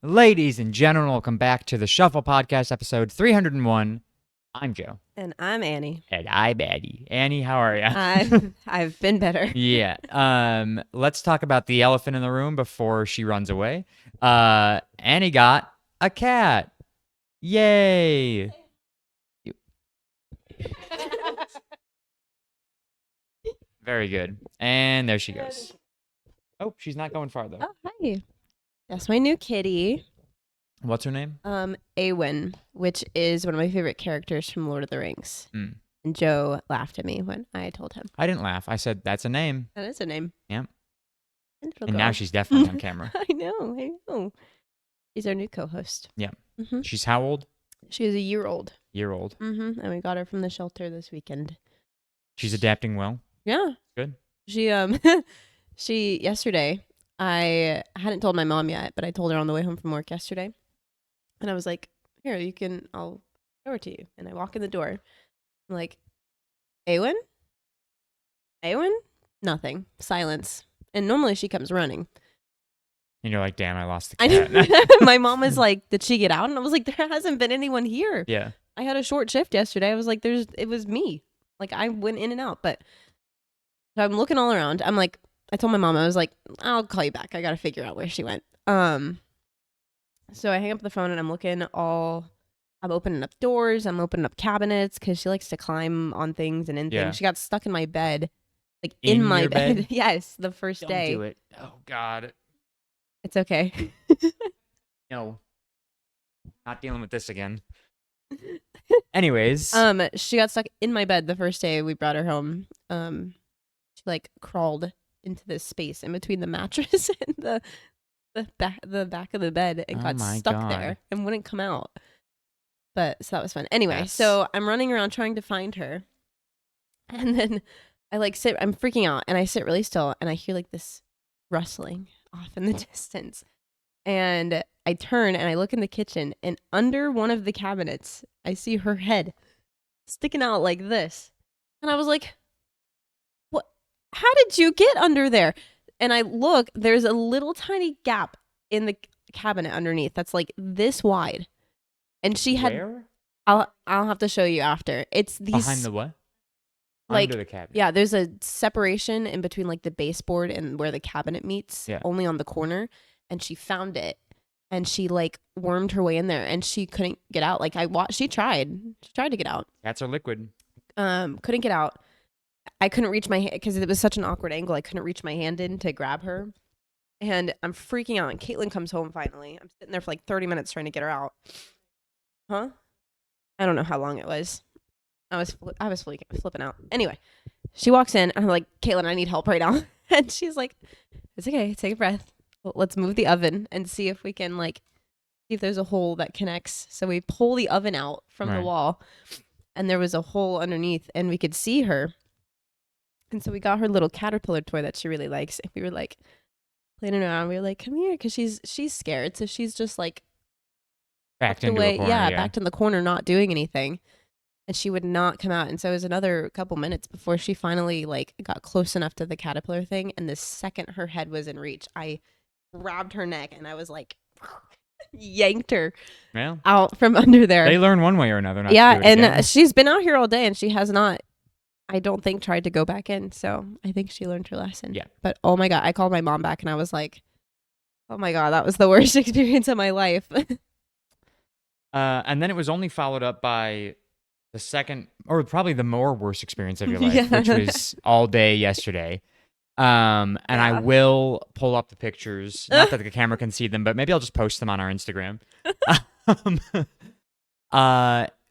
Ladies and gentlemen, welcome back to the Shuffle Podcast, episode 301. I'm Joe. And I'm Annie. And I'm Annie. Annie, how are you? I've been better. Yeah. Let's talk about the elephant in the room before she runs away. Annie got a cat. Yay. Very good. And there she goes. Oh, she's not going far, though. Oh, hi. That's my new kitty. What's her name? Awen, which is one of my favorite characters from Lord of the Rings. Mm. And Joe laughed at me when I told him. I didn't laugh. I said, that's a name. That is a name. Yep. And now she's definitely on camera. I know. She's our new co-host. Yeah. Mm-hmm. She's how old? She is a year old. Mm-hmm. And we got her from the shelter this weekend. She's adapting well. Yeah. Good. She yesterday, I hadn't told my mom yet, but I told her on the way home from work yesterday. And I was like, here, I'll show her to you. And I walk in the door. I'm like, Awen? Nothing. Silence. And normally she comes running. And you're like, damn, I lost the I cat. know. My mom was like, did she get out? And I was like, there hasn't been anyone here. Yeah. I had a short shift yesterday. I was like, it was me. Like, I went in and out. But so I'm looking all around. I'm like, I told my mom, I was like, I'll call you back. I got to figure out where she went. So I hang up the phone and I'm opening up doors. I'm opening up cabinets because she likes to climb on things and in things. She got stuck in my bed, like in my bed. Yes, the first day. Don't do it. Oh, God. It's okay. No. Not dealing with this again. Anyways. She got stuck in my bed the first day we brought her home. She like crawled into this space in between the mattress and the back of the bed and got stuck there and wouldn't come out. But so that was fun. Anyway, So I'm running around trying to find her. And then I'm freaking out and I sit really still and I hear like this rustling off in the distance. And I turn and I look in the kitchen and under one of the cabinets, I see her head sticking out like this. And I was like, what? How did you get under there? And I look, there's a little tiny gap in the cabinet underneath that's like this wide. And she had. Where? I'll have to show you after. It's these behind the what? Like, under the cabinet. Yeah, there's a separation in between like the baseboard and where the cabinet meets. Yeah. Only on the corner, and she found it, and she like wormed her way in there, and she couldn't get out. Like she tried to get out. Cats are liquid. Couldn't get out. I couldn't reach my hand because it was such an awkward angle. I couldn't reach my hand in to grab her. And I'm freaking out. And Caitlin comes home finally. I'm sitting there for like 30 minutes trying to get her out. Huh? I don't know how long it was. I was flipping out. Anyway, she walks in and I'm like, Caitlin, I need help right now. And she's like, it's okay. Take a breath. Well, let's move the oven and see if we can see if there's a hole that connects. So we pull the oven out from the wall and there was a hole underneath and we could see her. And so we got her little caterpillar toy that she really likes. And we were like playing around. We were like, come here. Cause she's scared. So she's just like backed into a corner. Yeah, backed in the corner, not doing anything. And she would not come out. And so it was another couple minutes before she finally got close enough to the caterpillar thing. And the second her head was in reach, I grabbed her neck and I was like, yanked her out from under there. They learn one way or another. And she's been out here all day and she has not, I don't think, tried to go back in. So I think she learned her lesson. Yeah. But oh my God, I called my mom back and I was like, oh my God, that was the worst experience of my life. And then it was only followed up by the second, or probably the more worst experience of your life, which was all day yesterday. And I will pull up the pictures. Not that the camera can see them, but maybe I'll just post them on our Instagram.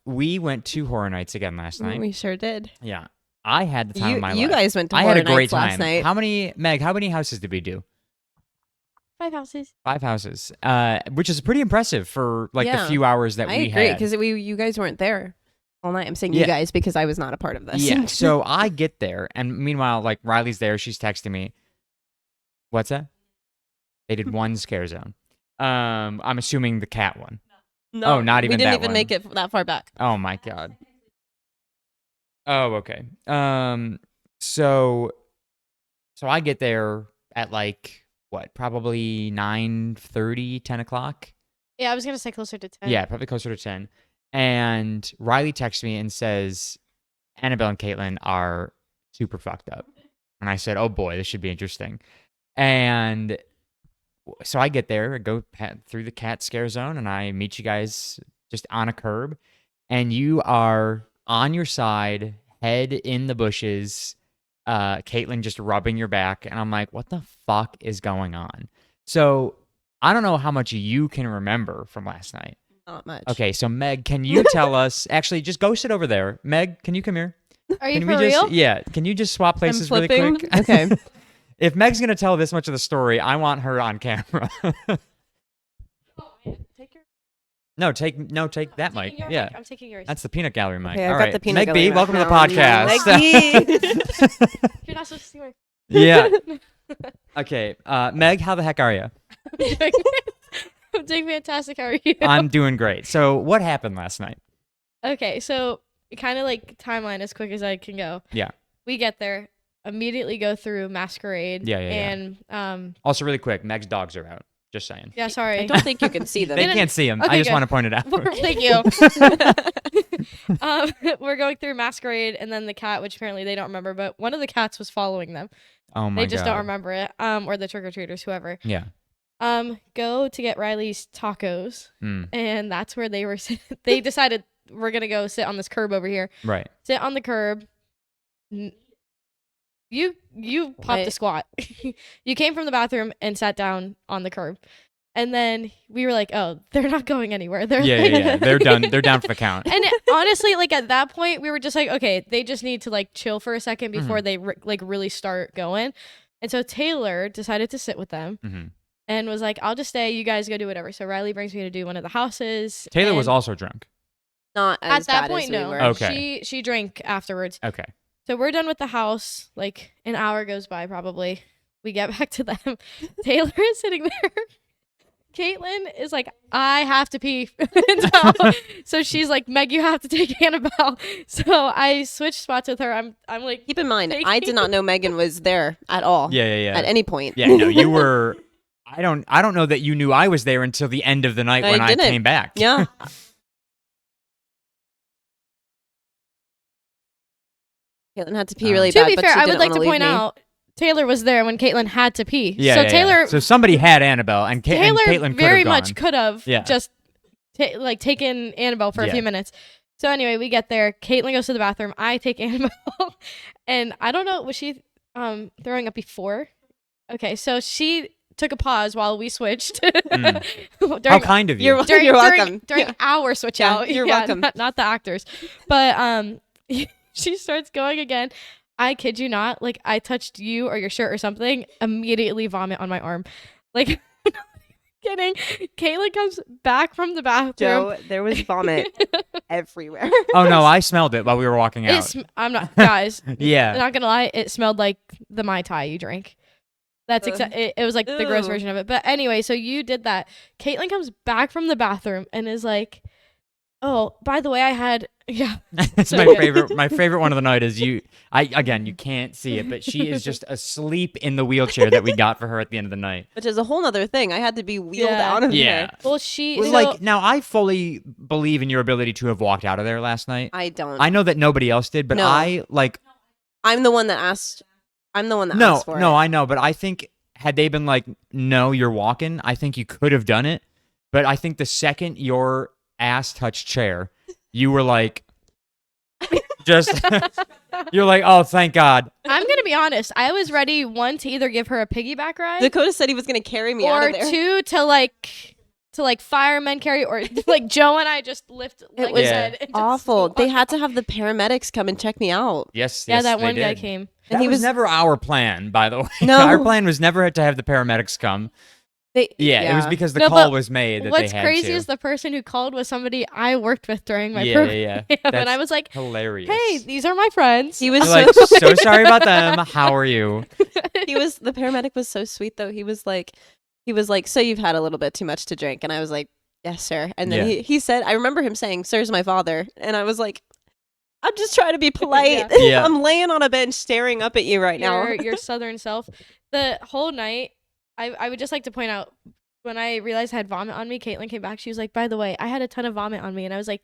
We went to Horror Nights again last night. We sure did. Yeah. I had the time of my life. You guys went to Horror Horror Nights. I had a great time last night. How many houses did we do? 5 houses. 5 houses, which is pretty impressive for the few hours that we had. I agree, because you guys weren't there all night. I'm saying you guys because I was not a part of this. Yeah, so I get there, and meanwhile, Riley's there. She's texting me. What's that? They did one scare zone. I'm assuming the cat one. No, oh, not even that one. We didn't even make it that far back. Oh, my God. Oh, okay. So I get there at probably 9:30, 10 o'clock. Yeah, I was gonna say closer to 10. Yeah, probably closer to 10. And Riley texts me and says, Annabelle and Caitlin are super fucked up. And I said, oh boy, this should be interesting. And so I get there, I go through the cat scare zone, and I meet you guys just on a curb. And you are on your side, head in the bushes, Caitlin just rubbing your back. And I'm like, what the fuck is going on? So I don't know how much you can remember from last night. Not much. Okay, so Meg, can you tell us? Actually, just go sit over there. Meg, can you come here? Are you Can for we just, real? yeah, can you just swap places really flipping. quick? Okay. If Meg's gonna tell this much of the story, I want her on camera. Oh, man. Take your. Take that mic. Your Yeah, mic. I'm taking yours. that's the peanut gallery mic. Okay, All I've got right, the peanut Meg gallery B, mic welcome to the now. podcast. Meg B. You're not supposed to see my. Yeah. Okay, Meg, how the heck are you? I'm doing fantastic. How are you? I'm doing great. So, what happened last night? Okay, so kind of like timeline as quick as I can go. Yeah. We get there, immediately go through masquerade. Yeah. And Also, really quick, Meg's dogs are out. Just saying. yeah, sorry. I don't think you can see them. They can't see him. Okay, I just good. want to point it out. Thank you. We're going through masquerade, and then the cat, which apparently they don't remember, but one of the cats was following them. Oh my god. They just don't remember it. Or the trick or treaters, whoever. Yeah. Go to get Riley's tacos, Mm, and that's where they were. They decided we're gonna go sit on this curb over here. right. Sit on the curb. You popped a What? squat. You came from the bathroom and sat down on the curb. And then we were like, "Oh, they're not going anywhere. They're Yeah. They're done. They're down for the count. And honestly, like at that point, we were just like, okay, they just need to like chill for a second before they like really start going. And so Taylor decided to sit with them hmm and was like, "I'll just stay. You guys go do whatever." So Riley brings me to do one of the houses. Taylor was and also drunk. Not at as that bad point. as we No, were. Okay. She drank afterwards. Okay. So we're done with the house. Like an hour goes by, probably. We get back to them. Taylor is sitting there. Caitlin is like, I have to pee. so she's like, Meg, you have to take Annabelle. So I switched spots with her. I'm like, Keep in mind, Thank I you. did not know Megan was there at all. Yeah. At any point. Yeah, no, you were. I don't know that you knew I was there until the end of the night I when I didn't. came back. Yeah. Caitlin had to pee really to bad. be but fair, she I would didn't like to wanna point leave me. out Taylor was there when Caitlin had to pee. Yeah. So yeah. Taylor, So somebody had Annabelle, and Taylor Caitlin could very have much gone. could have Yeah. just taken Annabelle for a Yeah. few minutes. So anyway, we get there. Caitlin goes to the bathroom. I take Annabelle, and I don't know, was she throwing up before? Okay, so she took a pause while we switched. How during, kind of you. You're during, You're during, welcome. during Yeah. our switch Yeah, out. you're welcome. Not the actors. But she starts going again. I kid you not. Like I touched you or your shirt or something. Immediately vomit on my arm. Like kidding. Caitlin comes back from the bathroom. Joe, there was vomit everywhere. Oh no, I smelled it while we were walking out. I'm not guys. Yeah. Not gonna lie. It smelled like the Mai Tai you drank. That's Ugh. it was like the gross Ew. version of it. But anyway, so you did that. Caitlin comes back from the bathroom and is like, "Oh, by the way, I had It's So my good. favorite. My favorite one of the night is you. Again, you can't see it, but she is just asleep in the wheelchair that we got for her at the end of the night. Which is a whole nother thing. I had to be wheeled Yeah. out of Yeah. there. Well, she Well, so, like now, I fully believe in your ability to have walked out of there last night. I don't. I know that nobody else did, but No. I like. I'm the one that asked. I'm the one that No, asked for no, it. I know, but I think had they been like, "No, you're walking," I think you could have done it. But I think the second your ass touched chair, you were like, just you're like, "Oh, thank God." I'm gonna be honest. I was ready one to either give her a piggyback ride Dakota said he was going to carry me out or of there. two to like firemen carry or like Joe and I just lift like was his head. and just Awful. walk. They had to have the paramedics come and check me out. Yes, Yeah, yes, that they one guy did. came. That And he was was- never our plan, by the way. No. Our plan was never to have the paramedics come. Yeah, it was because the No, call but was made that What's they had crazy to. is the person who called was somebody I worked with during my yeah, program. yeah, yeah. And That's I was like, hilarious. "Hey, these are my friends." He was You're like, so sorry about them. How are you? the paramedic was so sweet though. He was like, so you've had a little bit too much to drink. And I was like, yes, sir. And then Yeah. he said, I remember him saying, sir's my father. And I was like, I'm just trying to be polite. Yeah. I'm laying on a bench staring up at you right now. your southern self. The whole night, I would just like to point out when I realized I had vomit on me, Caitlin came back. She was like, "By the way, I had a ton of vomit on me," and I was like,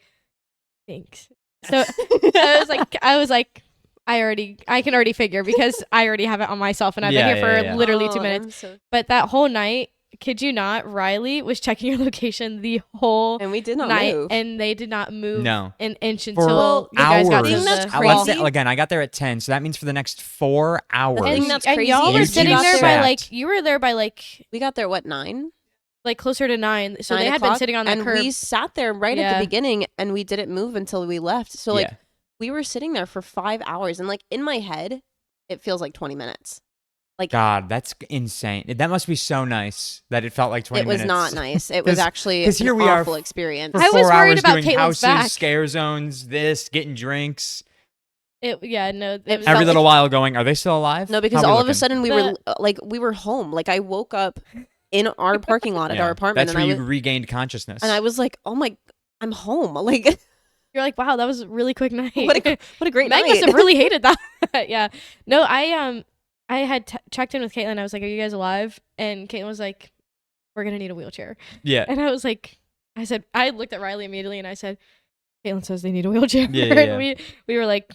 "Thanks." So I was like, I can already figure because I already have it on myself, and I've been here for literally 2 minutes. But that whole night, kid you not, Riley was checking your location the whole and we did not night, move. and they did not move an inch For until you guys got to hours. That's the crazy. Again, I got there at 10, so that means for the next 4 hours. The thing that's and crazy y'all were is sitting you there got by there- like you were there by like we got there, what, 9? like closer to 9. So 9 they had been o'clock? sitting on that and curb. we sat there right at the beginning, and we didn't move until we left. So like we were sitting there for 5 hours, and like in my head, it feels like 20 minutes. Like God, that's insane. That must be so nice that it felt like 20 minutes. It was not nice. It was actually an here we are awful experience. For I 4 was worried hours about doing Caitlin's houses, back. scare zones, getting drinks. It was Every little while going, are they still alive? No, because How are we all of a looking? sudden we were home. Like I woke up in our parking lot at our apartment, That's and where you regained consciousness. and I was like, oh my, I'm home. Like you're like, wow, that was a really quick night. what a great Meg night. must have really hated that. Yeah. No, I had checked in with Caitlin. I was like, are you guys alive? And Caitlin was like, we're gonna need a wheelchair. Yeah. And I was like, I looked at Riley immediately and I said, Caitlin says they need a wheelchair. Yeah. And we were like,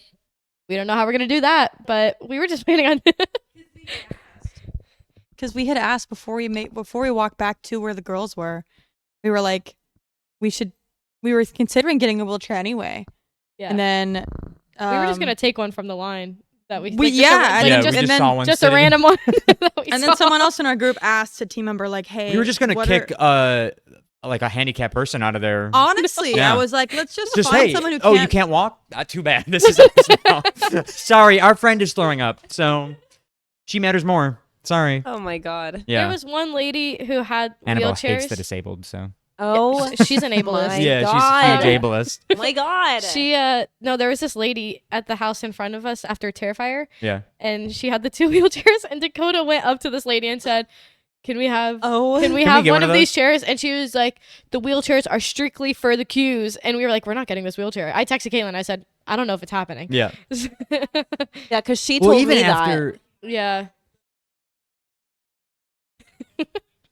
we don't know how we're gonna do that, but we were just planning on because we had asked before we walked back to where the girls were. We were like, we were considering getting a wheelchair anyway. Yeah. And then we were just gonna take one from the line that we we just saw one a sitting. random one. And then someone else in our group asked a team member like, hey, We were just gonna kick like a handicapped person out of there. Honestly, Yeah. I was like, let's just find hey, someone who can't. you can't walk? Not too bad. This is sorry, our friend is throwing up, so she matters more. Sorry. Oh my god. Yeah. There was one lady who had Annabelle wheelchairs. hates the disabled, so Oh, She's an ableist. my yeah, God. she's a huge ableist. Oh my god. She no, there was this lady at the house in front of us after Terrifier, Yeah. and she had the 2 wheelchairs, and Dakota went up to this lady and said, Can we have Can we have get one of those?" these chairs? And she was like, the wheelchairs are strictly for the queues. And we were like, we're not getting this wheelchair. I texted Caitlin. I said, I don't know if it's happening. Yeah. yeah, because she Well, told even me after Yeah.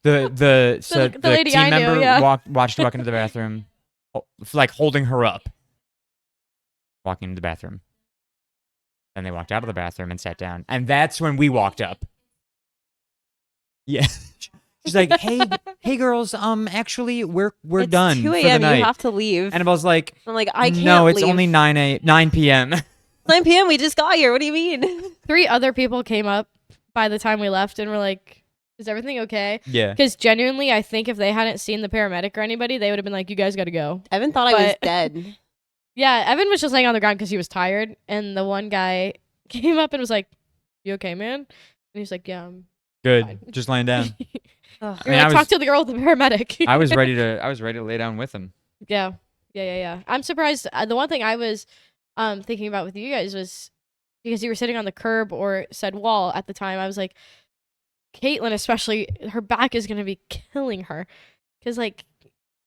the lady team I knew, member yeah. watched her walk into the bathroom, like holding her up, walking into the bathroom. Then they walked out of the bathroom and sat down, and that's when we walked up. Yeah, she's like, "Hey, girls. Actually, we're it's done 2 for the a.m. night." You have to leave. And I was like, I'm like, I can't. "No, it's leave. only 9 p.m." 9 p.m. We just got here. What do you mean? 3 other people came up by the time we left and were like, is everything okay? Yeah. Because genuinely, I think if they hadn't seen the paramedic or anybody, they would have been like, you guys got to go. Evan thought I was But- dead. Yeah, Evan was just laying on the ground because he was tired. And the one guy came up and was like, you okay, man? And he was like, yeah, I'm Good. fine." Just laying down. Ugh. You're I mean, like, talk to the girl with the paramedic. I was ready to lay down with him. Yeah. I'm surprised. The one thing I was thinking about with you guys was because you were sitting on the curb or said wall at the time. I was like, Caitlin, especially, her back is going to be killing her. Because, like,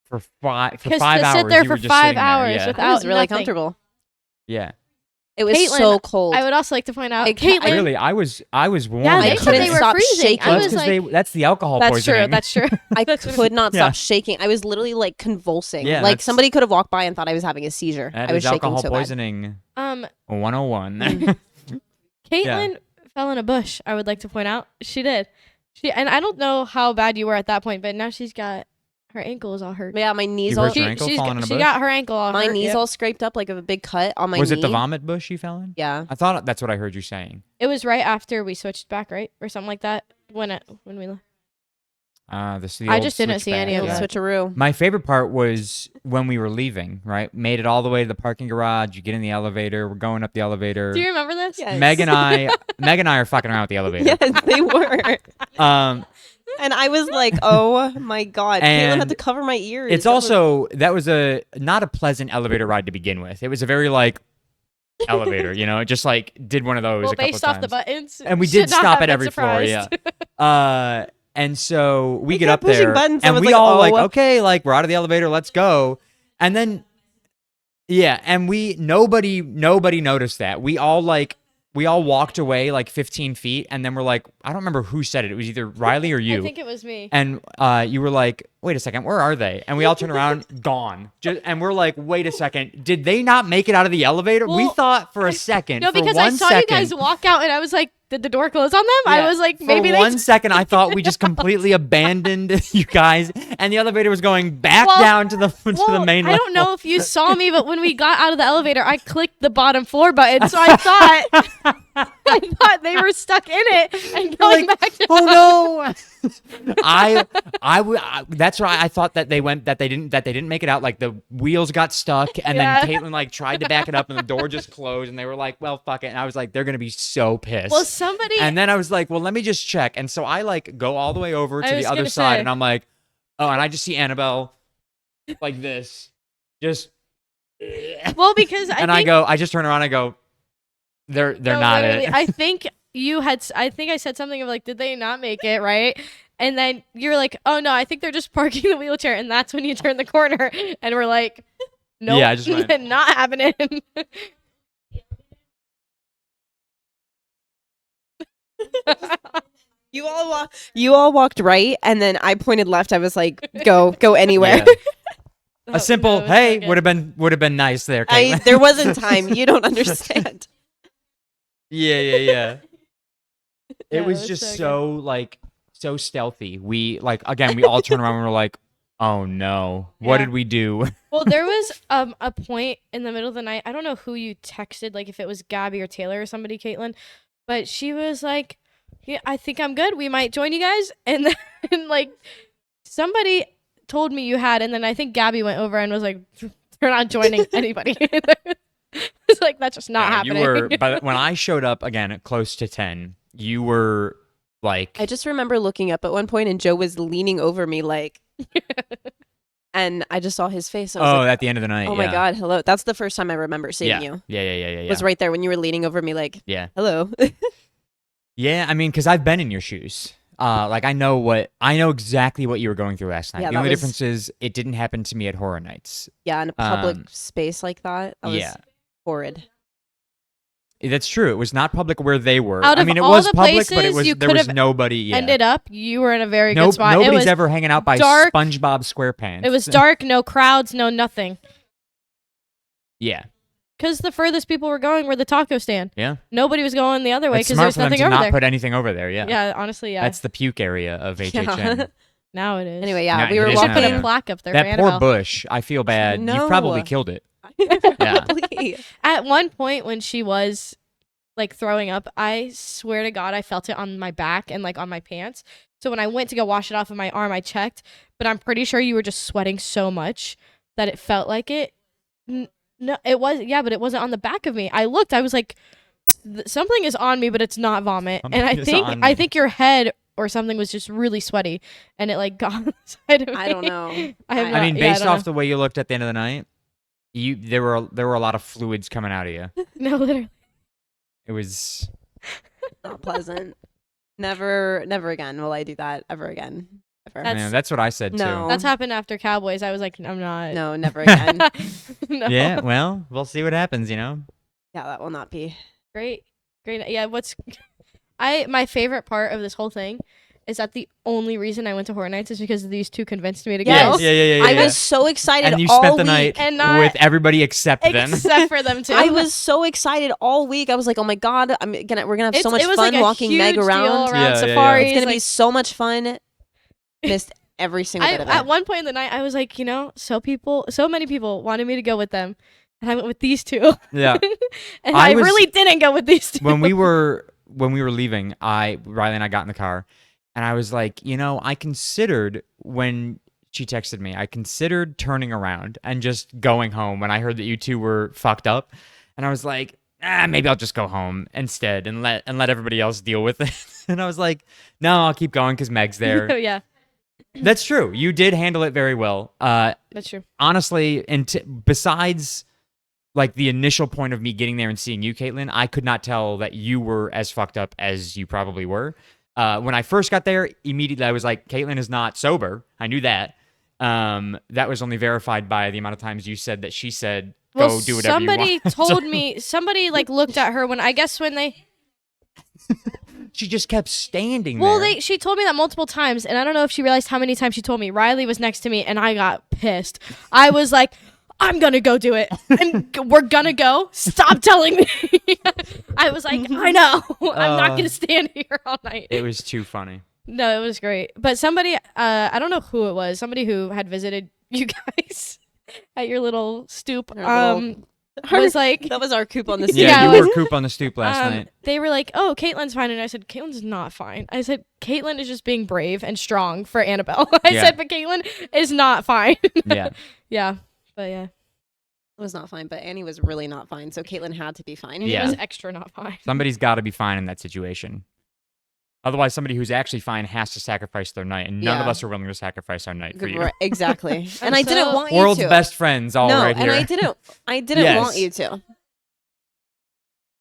For 5 to hours. sit there you for were just 5 sitting there, hours yeah. with- It was Without really nothing. comfortable. Yeah. It was Caitlin, so cold. I would also like to point out, I Caitlin. Really, I was warm. Yeah, I they that said couldn't they day. were stop freezing. shaking. I Well, was that's like, because that's the alcohol that's poisoning. true. That's true. I could not Yeah. stop shaking. I was literally like convulsing. Yeah, like that's- somebody could have walked by and thought I was having a seizure. That I was is shaking alcohol so bad. poisoning Um, 101. Caitlin fell in a bush. I would like to point out she did. And I don't know how bad you were at that point, but now she's got her ankle is all hurt. Yeah, my knees You all hurt your ankle falling in a she bush? got her ankle all my hurt. knees Yep. all scraped up like a big cut on my Was knee. it the vomit bush you fell in? Yeah. I thought that's what I heard you saying. It was right after we switched back, right, or something like that. When we left. The I old just didn't see switchback, any of Little that. switcheroo. My favorite part was when we were leaving, right? Made it all the way to the parking garage. You get in the elevator. We're going up the elevator. Do you remember this? Yes. Meg and I are fucking around with the elevator. Yes, they were. And I was like, oh my God. Caitlin And had to cover my ears. It's also that was not a pleasant elevator ride to begin with. It was a very elevator, it just did one of those Well, a couple based off times. the buttons, And we should did not stop have at been every floor, surprised. And so we get kept up there, pushing buttons, I and was we like, all oh. okay, we're out of the elevator, let's go. And then, and nobody noticed that. We all we all walked away like 15 feet, and then we're like, I don't remember who said it. It was either Riley or you. I think it was me. And you were like, wait a second, where are they? And we all turned around, gone. And we're like, wait a second, did they not make it out of the elevator? We Well, thought for a second. No, for because I one saw you guys second- walk out, and I was like, did the door close on them? Yeah, I was like, for maybe one they. second, I thought we just completely abandoned you guys, and the elevator was going back Well, down to the Well, main I level. don't know if you saw me, but when we got out of the elevator, I clicked the bottom floor button, so I thought they were stuck in it and going Like, back. oh no! That's why I thought that they didn't make it out. Like the wheels got stuck, and Yeah. then Caitlin like tried to back it up, and the door just closed, and they were like, "Well, fuck it." And I was like, "They're gonna be so pissed." Well, somebody. And then I was like, "Well, let me just check." And so I like go all the way over I to was the other gonna side, say. and I'm like, "Oh," and I just see Annabelle like this, just. Well, because I And think, I just turn around, and I go, "They're no, not literally, it." I think I think I said something of like, did they not make it right? And then you're like, oh no, I think they're just parking the wheelchair, and that's when you turn the corner, and we're like, nope, Yeah, I just went- not happening. You all walked right, and then I pointed left. I was like, go anywhere. Yeah. Oh, A simple no, it was so hey good. would have been nice there, Caitlin. There wasn't time. You don't understand. Yeah. Yeah, It was just so stealthy. We again, we all turned around and we're like, "Oh no, what Yeah. did we do?" Well, there was a point in the middle of the night. I don't know who you texted, like if it was Gabby or Taylor or somebody, Caitlin, but she was like, "Yeah, I think I'm good. We might join you guys." And then like somebody told me you had, and then I think Gabby went over and was like, "They're not joining anybody." It's like that's just not Yeah, happening. You were, but when I showed up again at close to 10, you were like, I just remember looking up at one point, and Joe was leaning over me, like, and I just saw his face. I was like, at the end of the night. oh my God, hello. That's the first time I remember seeing Yeah. you. Yeah. Was right there when you were leaning over me, like, Yeah. hello. Yeah, I mean, because I've been in your shoes. I know exactly what you were going through last night. Yeah, The that only was- difference is it didn't happen to me at Horror Nights. Yeah, in a public Um, space like that. That was Yeah. horrid. That's true. It was not public where they were. Out I of mean, it all was the public, but places you there was could've nobody. Yeah. Ended up, you were in a very good spot. Nobody's it was ever hanging out by dark. SpongeBob SquarePants. It was dark, no crowds, no nothing. Yeah. Because the furthest people were going were the taco stand. Yeah. Nobody was going the other way It's because smart there's for them nothing to over not there. put anything over there. Yeah. Yeah, honestly, yeah. That's the puke area of HHN. Now it is. Anyway, yeah, No, we it were is They should now, put walking. a plaque up there for That poor Annabelle. bush. I feel bad. No. You've probably killed it. Probably. At one point when she was like throwing up, I swear to God, I felt it on my back and like on my pants. So when I went to go wash it off of my arm, I checked, but I'm pretty sure you were just sweating so much that it felt like it. No, it was, yeah, but it wasn't on the back of me. I looked, I was like, something is on me, but it's not vomit. And Something is on I me. think your head or something was just really sweaty, and it like got on the side of me. I don't know. I'm I mean, yeah, based don't off the way you looked at the end of the night, there were a lot of fluids coming out of you. know. No, literally. It was Not pleasant. Never again will I do that ever again. Ever. That's- man, that's what I said No. That's happened after Cowboys. I was like, I'm not. No, never again. No. too. Yeah, well, we'll see what happens, you know. Yeah, that will not be. Great. Yeah, my favorite part of this whole thing is that the only reason I went to Horror Nights is because these two convinced me to Yes. go. Yeah. I was so excited And you all spent the week. night And not- with everybody except them. Except for them two. I was so excited all week. I was like, "Oh my God, we're gonna have so much It was fun like a walking Meg huge around. deal Yeah, yeah. safaris. It's gonna be like- so much fun." Missed every single bit of it. At one point in the night, I was like, so many people wanted me to go with them, and I went with these two. Yeah. And I I was- really didn't go with these two. when we were leaving, Riley and I got in the car, and I was like, I considered when she texted me, I considered turning around and just going home when I heard that you two were fucked up, and I was like, maybe I'll just go home instead and let everybody else deal with it. And I was like, no, I'll keep going because Meg's there. Yeah, That's true. You did handle it very well. that's true. Honestly, and besides like the initial point of me getting there and seeing you, Caitlin, I could not tell that you were as fucked up as you probably were. When I first got there, immediately I was like, Caitlin is not sober. I knew that. That was only verified by the amount of times you said that she said, go do whatever you want. Somebody told me. Somebody like looked at her when they She just kept standing Well, there. she told me that multiple times, and I don't know if she realized how many times she told me. Riley was next to me, and I got pissed. I was like, I'm going to go do it. We're going to go. Stop telling me. I was like, I know. I'm not going to stand here all night. It was too funny. No, it was great. But somebody, I don't know who it was, somebody who had visited you guys at your little stoop, was like, that was our coop on the stoop. Yeah, Yeah, you it were coop on the stoop last night. They were like, oh, Caitlin's fine. And I said, Caitlin's not fine. I said, Caitlin is just being brave and strong for Annabelle. I Yeah. said, but Caitlin is not fine. Yeah. Yeah. But yeah. It was not fine, but Annie was really not fine, so Caitlin had to be fine. Yeah. It was extra not fine. Somebody's got to be fine in that situation. Otherwise, somebody who's actually fine has to sacrifice their night, and none of Yeah. us are willing to sacrifice our night for you. Right, exactly. And I'm I didn't so- want you World's to. best friends, all no, right here. and I didn't Yes. want you to.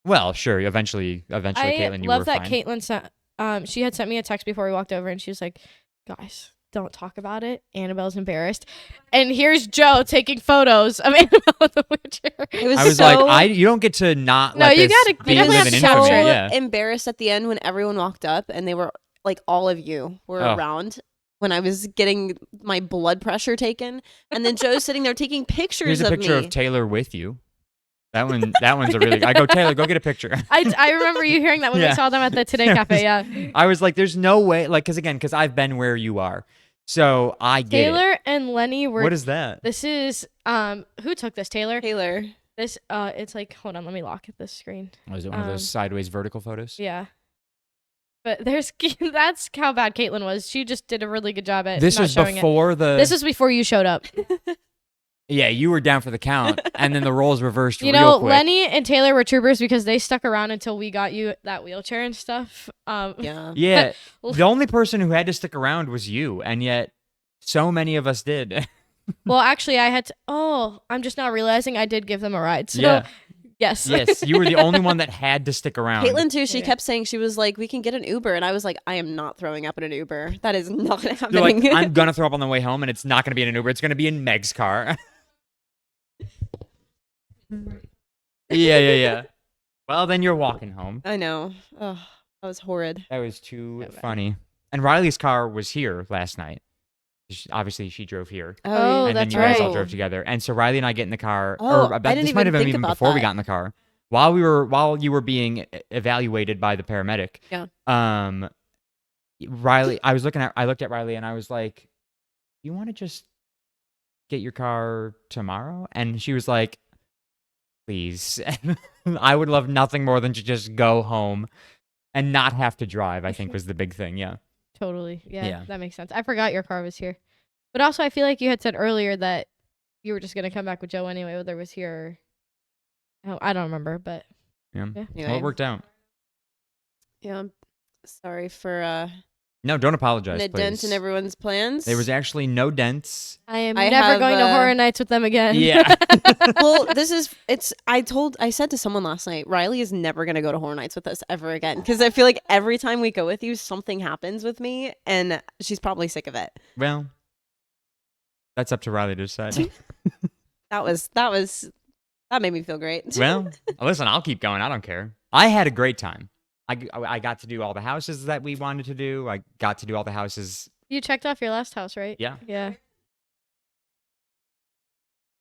Well, sure. Eventually, I Caitlin, you love were that fine. Caitlin sent, she had sent me a text before we walked over, and she was like, guys, don't talk about it. Annabelle's embarrassed. And here's Joe taking photos of Annabelle in the wheelchair. It was I was so, like, you don't get to not No, let you this gotta- be you definitely have living to infamy. capture it. Yeah. embarrassed at the end when everyone walked up and they were like, all of you were Oh. around when I was getting my blood pressure taken, and then Joe's sitting there taking pictures Here's a of picture me. of Taylor with you. That one's a really. I go, Taylor, go get a picture. I remember you hearing that when Yeah. we saw them at the Today Cafe. Yeah. I was like, there's no way, like, because I've been where you are, so I get it. Taylor and Lenny were. What is that? This is who took this? Taylor. Taylor. This it's like, hold on, let me lock at this screen. Was it one of those sideways vertical photos? Yeah. But there's that's how bad Caitlin was. She just did a really good job at This not was showing before it. the. This was before you showed up. Yeah, you were down for the count, and then the roles reversed You real know, quick. Lenny and Taylor were troopers because they stuck around until we got you that wheelchair and stuff. Yeah. Yeah, the only person who had to stick around was you, and yet so many of us did. Well, actually, I had to. Oh, I'm just now realizing I did give them a ride. So, Yeah. yes. Yes, you were the only one that had to stick around. Caitlin too. She Yeah. kept saying, she was like, "We can get an Uber," and I was like, "I am not throwing up in an Uber. That is not You're happening." like, I'm gonna throw up on the way home, and it's not gonna be in an Uber. It's gonna be in Meg's car. Yeah. Well, then you're walking home. I know. Oh, that was horrid. That was too bad. funny. And Riley's car was here last night. Obviously, she drove here. Oh, And then that's you guys all right. drove together. And so Riley and I get in the car. Oh, or I didn't this might have even been think even about before we that. got in the car. While you were being evaluated by the paramedic. Yeah. Riley, I looked at Riley and I was like, "You want to just get your car tomorrow?" And she was like, "Please." I would love nothing more than to just go home and not have to drive, I think was the big thing. Yeah. Totally. Yeah, Yeah. that makes sense. I forgot your car was here. But also, I feel like you had said earlier that you were just going to come back with Joe anyway, whether it was here or... Oh, I don't remember, but... Yeah. Yeah. Well, Anyway. it worked out. Yeah. I'm sorry for No, don't apologize, a dent in please. everyone's plans. There was actually no dents. I am I never have, going to Horror Nights with them again. Yeah. Well, I said to someone last night, Riley is never going to go to Horror Nights with us ever again, because I feel like every time we go with you, something happens with me, and she's probably sick of it. Well, that's up to Riley to decide. That made me feel great. Well, listen, I'll keep going. I don't care. I had a great time. I got to do all the houses that we wanted to do. I got to do all the houses. You checked off your last house, right? Yeah. Yeah.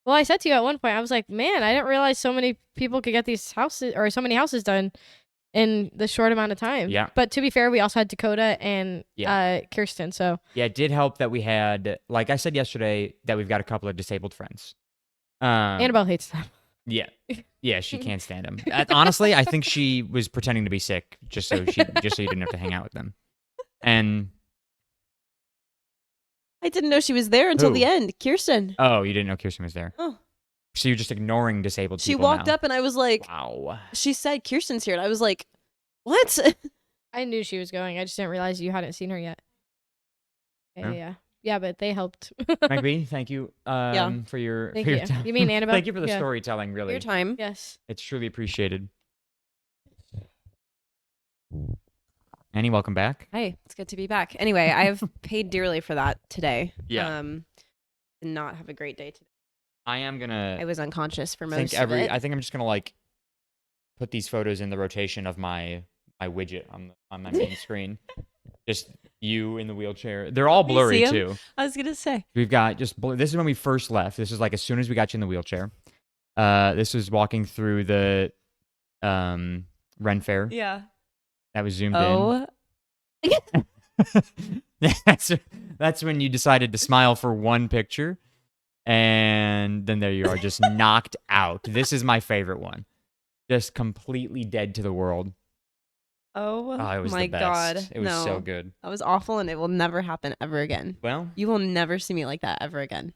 Well, I said to you at one point, I was like, man, I didn't realize so many people could get these houses or so many houses done in the short amount of time. Yeah. But to be fair, we also had Dakota and Kirsten. So Yeah, it did help that we had, like I said yesterday, that we've got a couple of disabled friends. Annabelle hates them. Yeah. Yeah, she can't stand them. Honestly, I think she was pretending to be sick just so you didn't have to hang out with them. And I didn't know she was there until Who? the end. Kirsten. oh, you didn't know Kirsten was there. Oh. So you're just ignoring disabled She people walked now. up and I was like, Wow. she said Kirsten's here. And I was like, what? I knew she was going. I just didn't realize you hadn't seen her yet. Yeah. Yeah. Yeah, but they helped. Magby, thank you for your Thank for your you. time. You mean Annabelle? Thank you for the Yeah. storytelling, really. Your time. Yes. It's truly appreciated. Annie, welcome back. Hey, it's good to be back. Anyway, I've paid dearly for that today. Yeah. Did not have a great day today. I am gonna I was unconscious for most think of it. I think I'm just gonna like put these photos in the rotation of my my widget on my main screen. Just you in the wheelchair. They're all blurry too. I was gonna say. We've got just this is when we first left. This is like as soon as we got you in the wheelchair. This was walking through the Ren Fair. Yeah. That was zoomed Oh. in. That's when you decided to smile for one picture, and then there you are, just knocked out. This is my favorite one. Just completely dead to the world. Oh, It was my the best. God. It was so No. good. That was awful, and it will never happen ever again. Well, You will never see me like that ever again.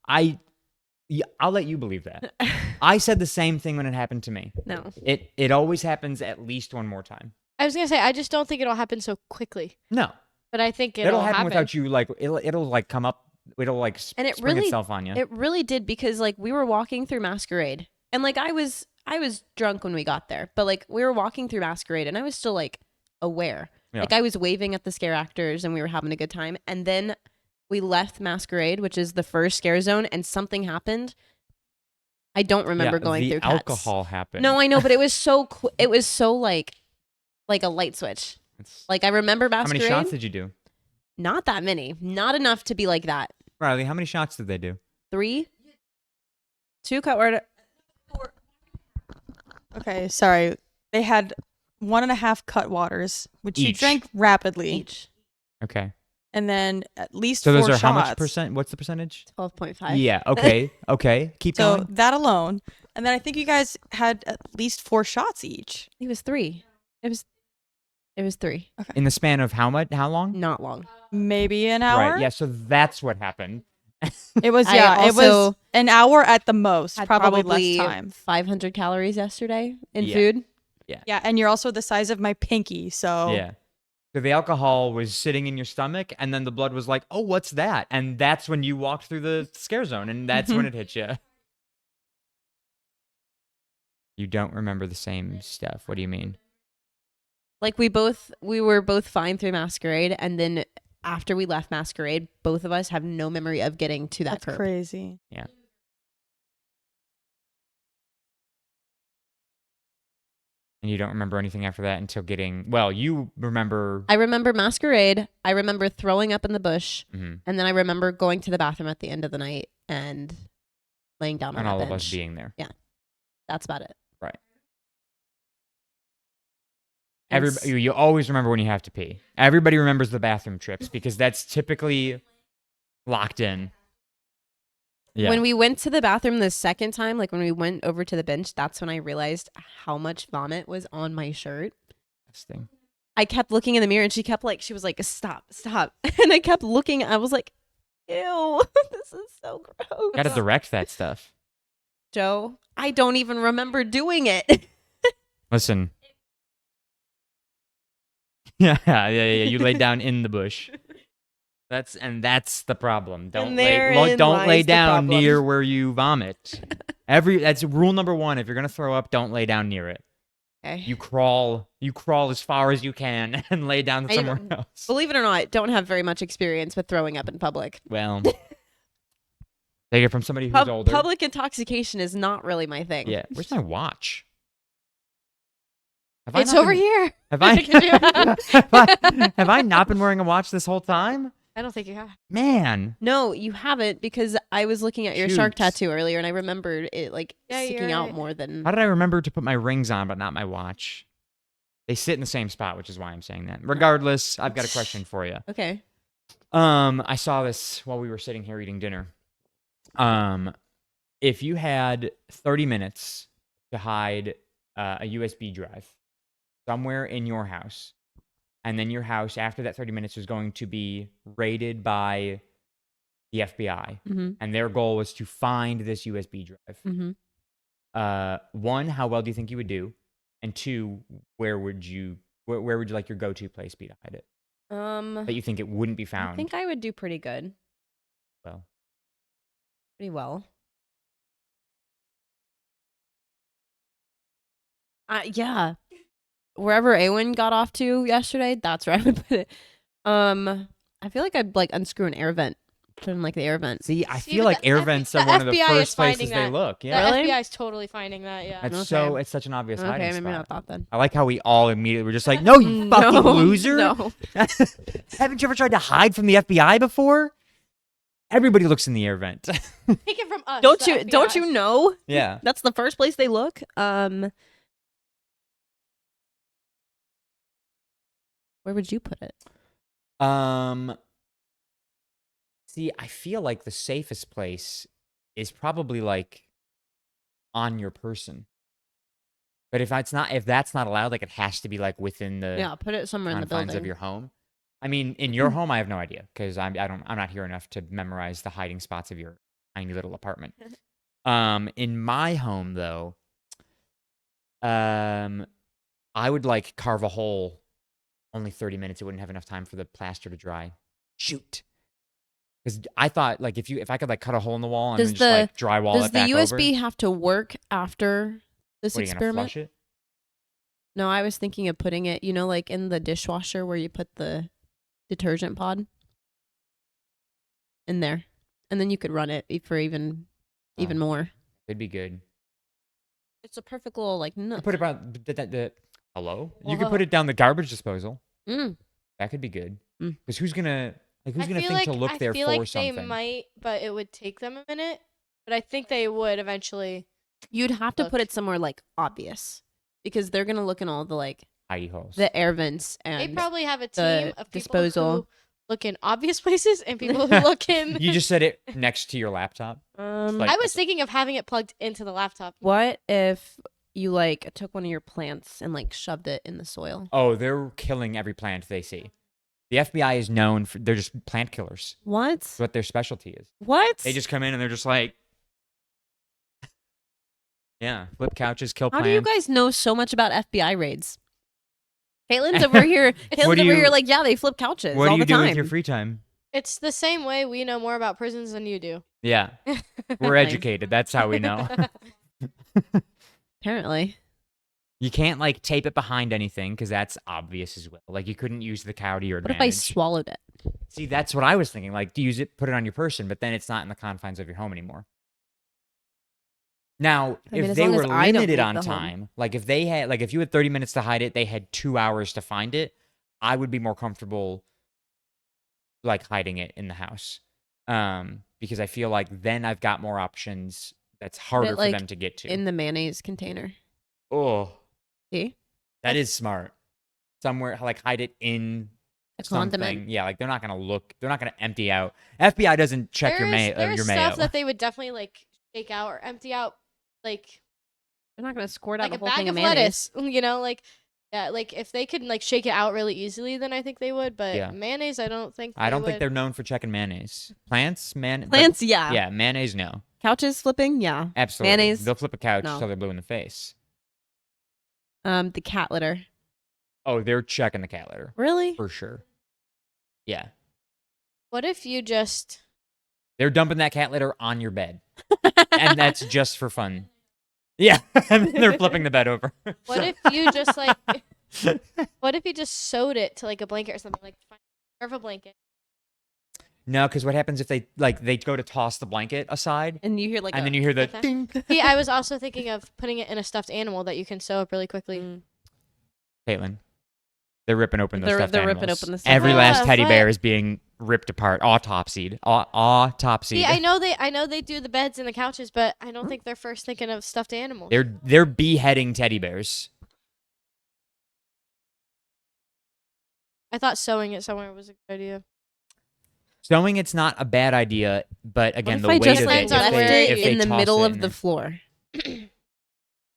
I'll let you believe that. I said the same thing when it happened to me. No. It always happens at least one more time. I was gonna say I just don't think it'll happen so quickly. No, But I think it'll happen without you. Like it'll like come up. It'll like And it spring really- itself on you. It really did, because like we were walking through Masquerade, and like I was drunk when we got there, but like we were walking through Masquerade, and I was still like aware. Yeah. Like I was waving at the scare actors, and we were having a good time. And then we left Masquerade, which is the first scare zone, and something happened. I don't remember going the through Cats. alcohol happened. No, I know, but it was so it was so like a light switch. Like I remember How Masquerade. many shots did you do, Not that many. Not enough to be like that. Riley? How many shots did they do? 3, 2 cut water. Okay, sorry. They had 1.5 cut waters, which you Each. drank rapidly, Each. Okay, and then at least so 4 those are shots. how much percent? What's the percentage? 12.5. Yeah. Okay. Okay. Keep So going. that alone, and then I think you guys had at least 4 shots each. It was 3. It was 3. In the span of how much? How long? Not long. Maybe an hour. Right. Yeah. So that's what happened. It was I it was also an hour at the most, Had probably less time. 500 calories yesterday in Yeah. food. Yeah, and you're also the size of my pinky, so Yeah. So the alcohol was sitting in your stomach, and then the blood was like, "Oh, what's that?" And that's when you walked through the scare zone, and that's when it hit you. You don't remember the same stuff. What do you mean? Like we were both fine through Masquerade, and then after we left Masquerade, both of us have no memory of getting to that that's curb. crazy. And you don't remember anything after that until getting. Well, you remember. I remember Masquerade. I remember throwing up in the bush, Mhm. and then I remember going to the bathroom at the end of the night and laying down on And that all bench. of us being there. That's about it. Right. And Everybody, you always remember when you have to pee. Everybody remembers the bathroom trips because that's typically locked in. Yeah. When we went to the bathroom the second time, like when we went over to the bench, that's when I realized how much vomit was on my shirt. Disgusting. I kept looking in the mirror, and she was like, stop. And I kept looking. I was like, ew, this is so gross. Got to direct that stuff. Joe, I don't even remember doing it. Listen. Yeah. You laid down in the bush. That's the problem. Don't And lay therein don't lay lies the down problem. near where you vomit. That's rule number 1. If you're gonna throw up, don't lay down near it. Okay. You crawl as far as you can and lay down I somewhere don't- else. Believe it or not, don't have very much experience with throwing up in public. Well, take it from somebody who's older. Public intoxication is not really my thing. Yeah. Where's my watch? Have It's not over been- here. Have I, Could you- have I not been wearing a watch this whole time? I don't think you have. Man. No, you haven't, because I was looking at your shark Shoots. tattoo earlier, and I remembered it like Yeah, you're sticking out right. more than. How did I remember to put my rings on but not my watch? They sit in the same spot, which is why I'm saying that. Regardless, I've got a question for you. Okay. I saw this while we were sitting here eating dinner. If you had 30 minutes to hide a USB drive somewhere in your house, and then your house after that 30 minutes was going to be raided by the FBI, Mm-hmm. and their goal was to find this USB drive. Mm-hmm. 1, how well do you think you would do? And 2, where would you like your go-to place be to hide it? That you think it wouldn't be found? I think I would do pretty good. Well, Pretty well. Yeah. Wherever Awen got off to yesterday, that's where I would put it. I feel like I'd like unscrew an air vent Put in like the air vent. See, I See, feel but like the air F- vents the are one of the FBI is first places finding they that. look. The Yeah. Really? FBI is totally finding that. Yeah. That's Okay. it's such an obvious Okay, hiding maybe spot. not that then. I like how we all immediately were just like, no, you fucking No, loser. No. Haven't you ever tried to hide from the FBI before? Everybody looks in the air vent. Take it from us. Don't the you don't FBI. you know? Yeah. That's the first place they look. Where would you put it? See, I feel like the safest place is probably like on your person. But if that's not allowed, like it has to be like within the Yeah, put it somewhere in the confines building. of your home. I mean, in your home, I have no idea because I'm not here enough to memorize the hiding spots of your tiny little apartment. In my home though, I would like carve a hole. Only 30 minutes. It wouldn't have enough time for the plaster to dry. Shoot. Because I thought like if I could like cut a hole in the wall and Does then just like drywall Does it the back USB over. have to work after this What, are you gonna experiment? flush it? No, I was thinking of putting it, like in the dishwasher where you put the detergent pod in there. And then you could run it for even Oh. more. It'd be good. It's a perfect little like You nook. put it about the hello. You could Whoa. put it down the garbage disposal. Mm. That could be good. Mm. Because who's gonna I think feel like, to look there I feel for like something? they might, but it would take them a minute. But I think they would eventually. You'd have to put Look. it somewhere like obvious because they're gonna look in all the like Hidey holes. the air vents and They probably have a the team of people disposal. who look in obvious places and people who look in. You just said it next to your laptop. like- I was thinking of having it plugged into the laptop. What if you like took one of your plants and like shoved it in the soil? Oh, they're killing every plant they see. The FBI is known for they're just plant killers. What? That's what their specialty is. What? They just come in and they're just like, yeah, flip couches, kill How plants. do you guys know so much about FBI raids? Caitlin's over here. What Caitlin's do over you- here like, yeah, they flip couches What do all you the do time. with your free time? It's the same way we know more about prisons than you do. Yeah, we're educated. That's how we know. Apparently. You can't like tape it behind anything because that's obvious as well. Like you couldn't use the cow to your What if I advantage. swallowed it? See, that's what I was thinking. Like, to use it, put it on your person, but then it's not in the confines of your home anymore. Now, I mean, if as they long were as I don't limited leave on the home. time, like if they had, like if you had 30 minutes to hide it, they had 2 hours to find it. I would be more comfortable, like hiding it in the house, because I feel like then I've got more options. That's harder like, for them to get to. In the mayonnaise container. Oh, See? that is smart. Somewhere, like hide it in A something. condiment. Yeah, like they're not gonna look. They're not gonna empty out. FBI doesn't check your There's your stuff mayo. that they would definitely like shake out or empty out, like They're not going to squirt out like the a whole bag thing of of mayonnaise. lettuce. You know, like yeah, like if they could like shake it out really easily, then I think they would. But Yeah. mayonnaise, I don't think. I don't think would. they're known for checking mayonnaise. Plants, Plants, yeah. yeah, mayonnaise, no, Couches flipping, yeah. absolutely. Mayonnaise, They'll flip a couch no. till they're blue in the face. The cat litter. Oh, they're checking the cat litter Really? for sure. Yeah, What if you just? they're dumping that cat litter on your bed, and that's just for fun. Yeah, and then they're flipping the bed over. What if you just like? What if you just sewed it to like a blanket or something, like carve a blanket? No, because what happens if they go to toss the blanket aside, And you hear like and then you hear the Okay. ding. See, I was also thinking of putting it in a stuffed animal that you can sew up really quickly. Caitlin, they're ripping open those They're stuffed ripping animals. open the stuffed Every last animals. teddy What? bear is being ripped apart, autopsied, autopsied. See, I know they do the beds and the couches, but I don't think they're first thinking of stuffed animals. They're beheading teddy bears. I thought sewing it somewhere was a good idea. Sewing it's not a bad idea, but again, the what if I weight just of like it. depends on If where they, you- if they in the toss middle it of in the there. floor?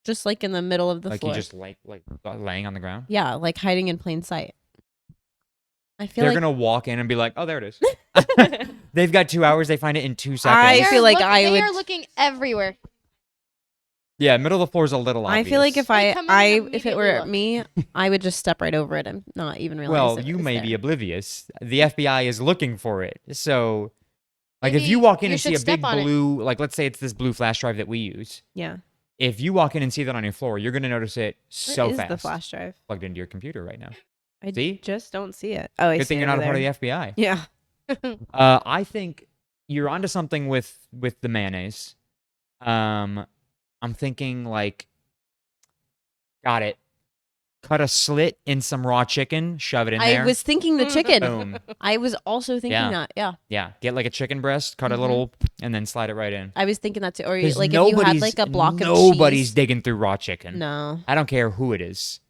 Just like in the middle of the like floor. you just like laying on the ground. Yeah, like hiding in plain sight. I feel They're like gonna walk in and be like, "Oh, there it is." They've got 2 hours. They find it in 2 seconds. I feel like they are would- looking everywhere. Yeah, middle of the floor is a little obvious. I feel like if They come in and if it were immediately me, I would just step right over it and not even realize. well, it you was may there. be oblivious. The FBI is looking for it. So, like, if Maybe you walk in you and see should a big step on it. blue, like, let's say it's this blue flash drive that we use. Yeah. If you walk in and see that on your floor, you're gonna notice it so Where is fast. the flash drive? Plugged into your computer right now. I See? just don't see it. Oh, I Good see thing it you're not a over part of there. the FBI. Yeah. I think you're onto something with the mayonnaise. I'm thinking like, got it. Cut a slit in some raw chicken, shove it in there. I was thinking the chicken. Boom. I was also thinking Yeah. that. Yeah. Yeah, get like a chicken breast, cut a Mhm. little, and then slide it right in. I was thinking that too. Or 'Cause like if you had like a block of nobody's cheese. digging through raw chicken. No. I don't care who it is.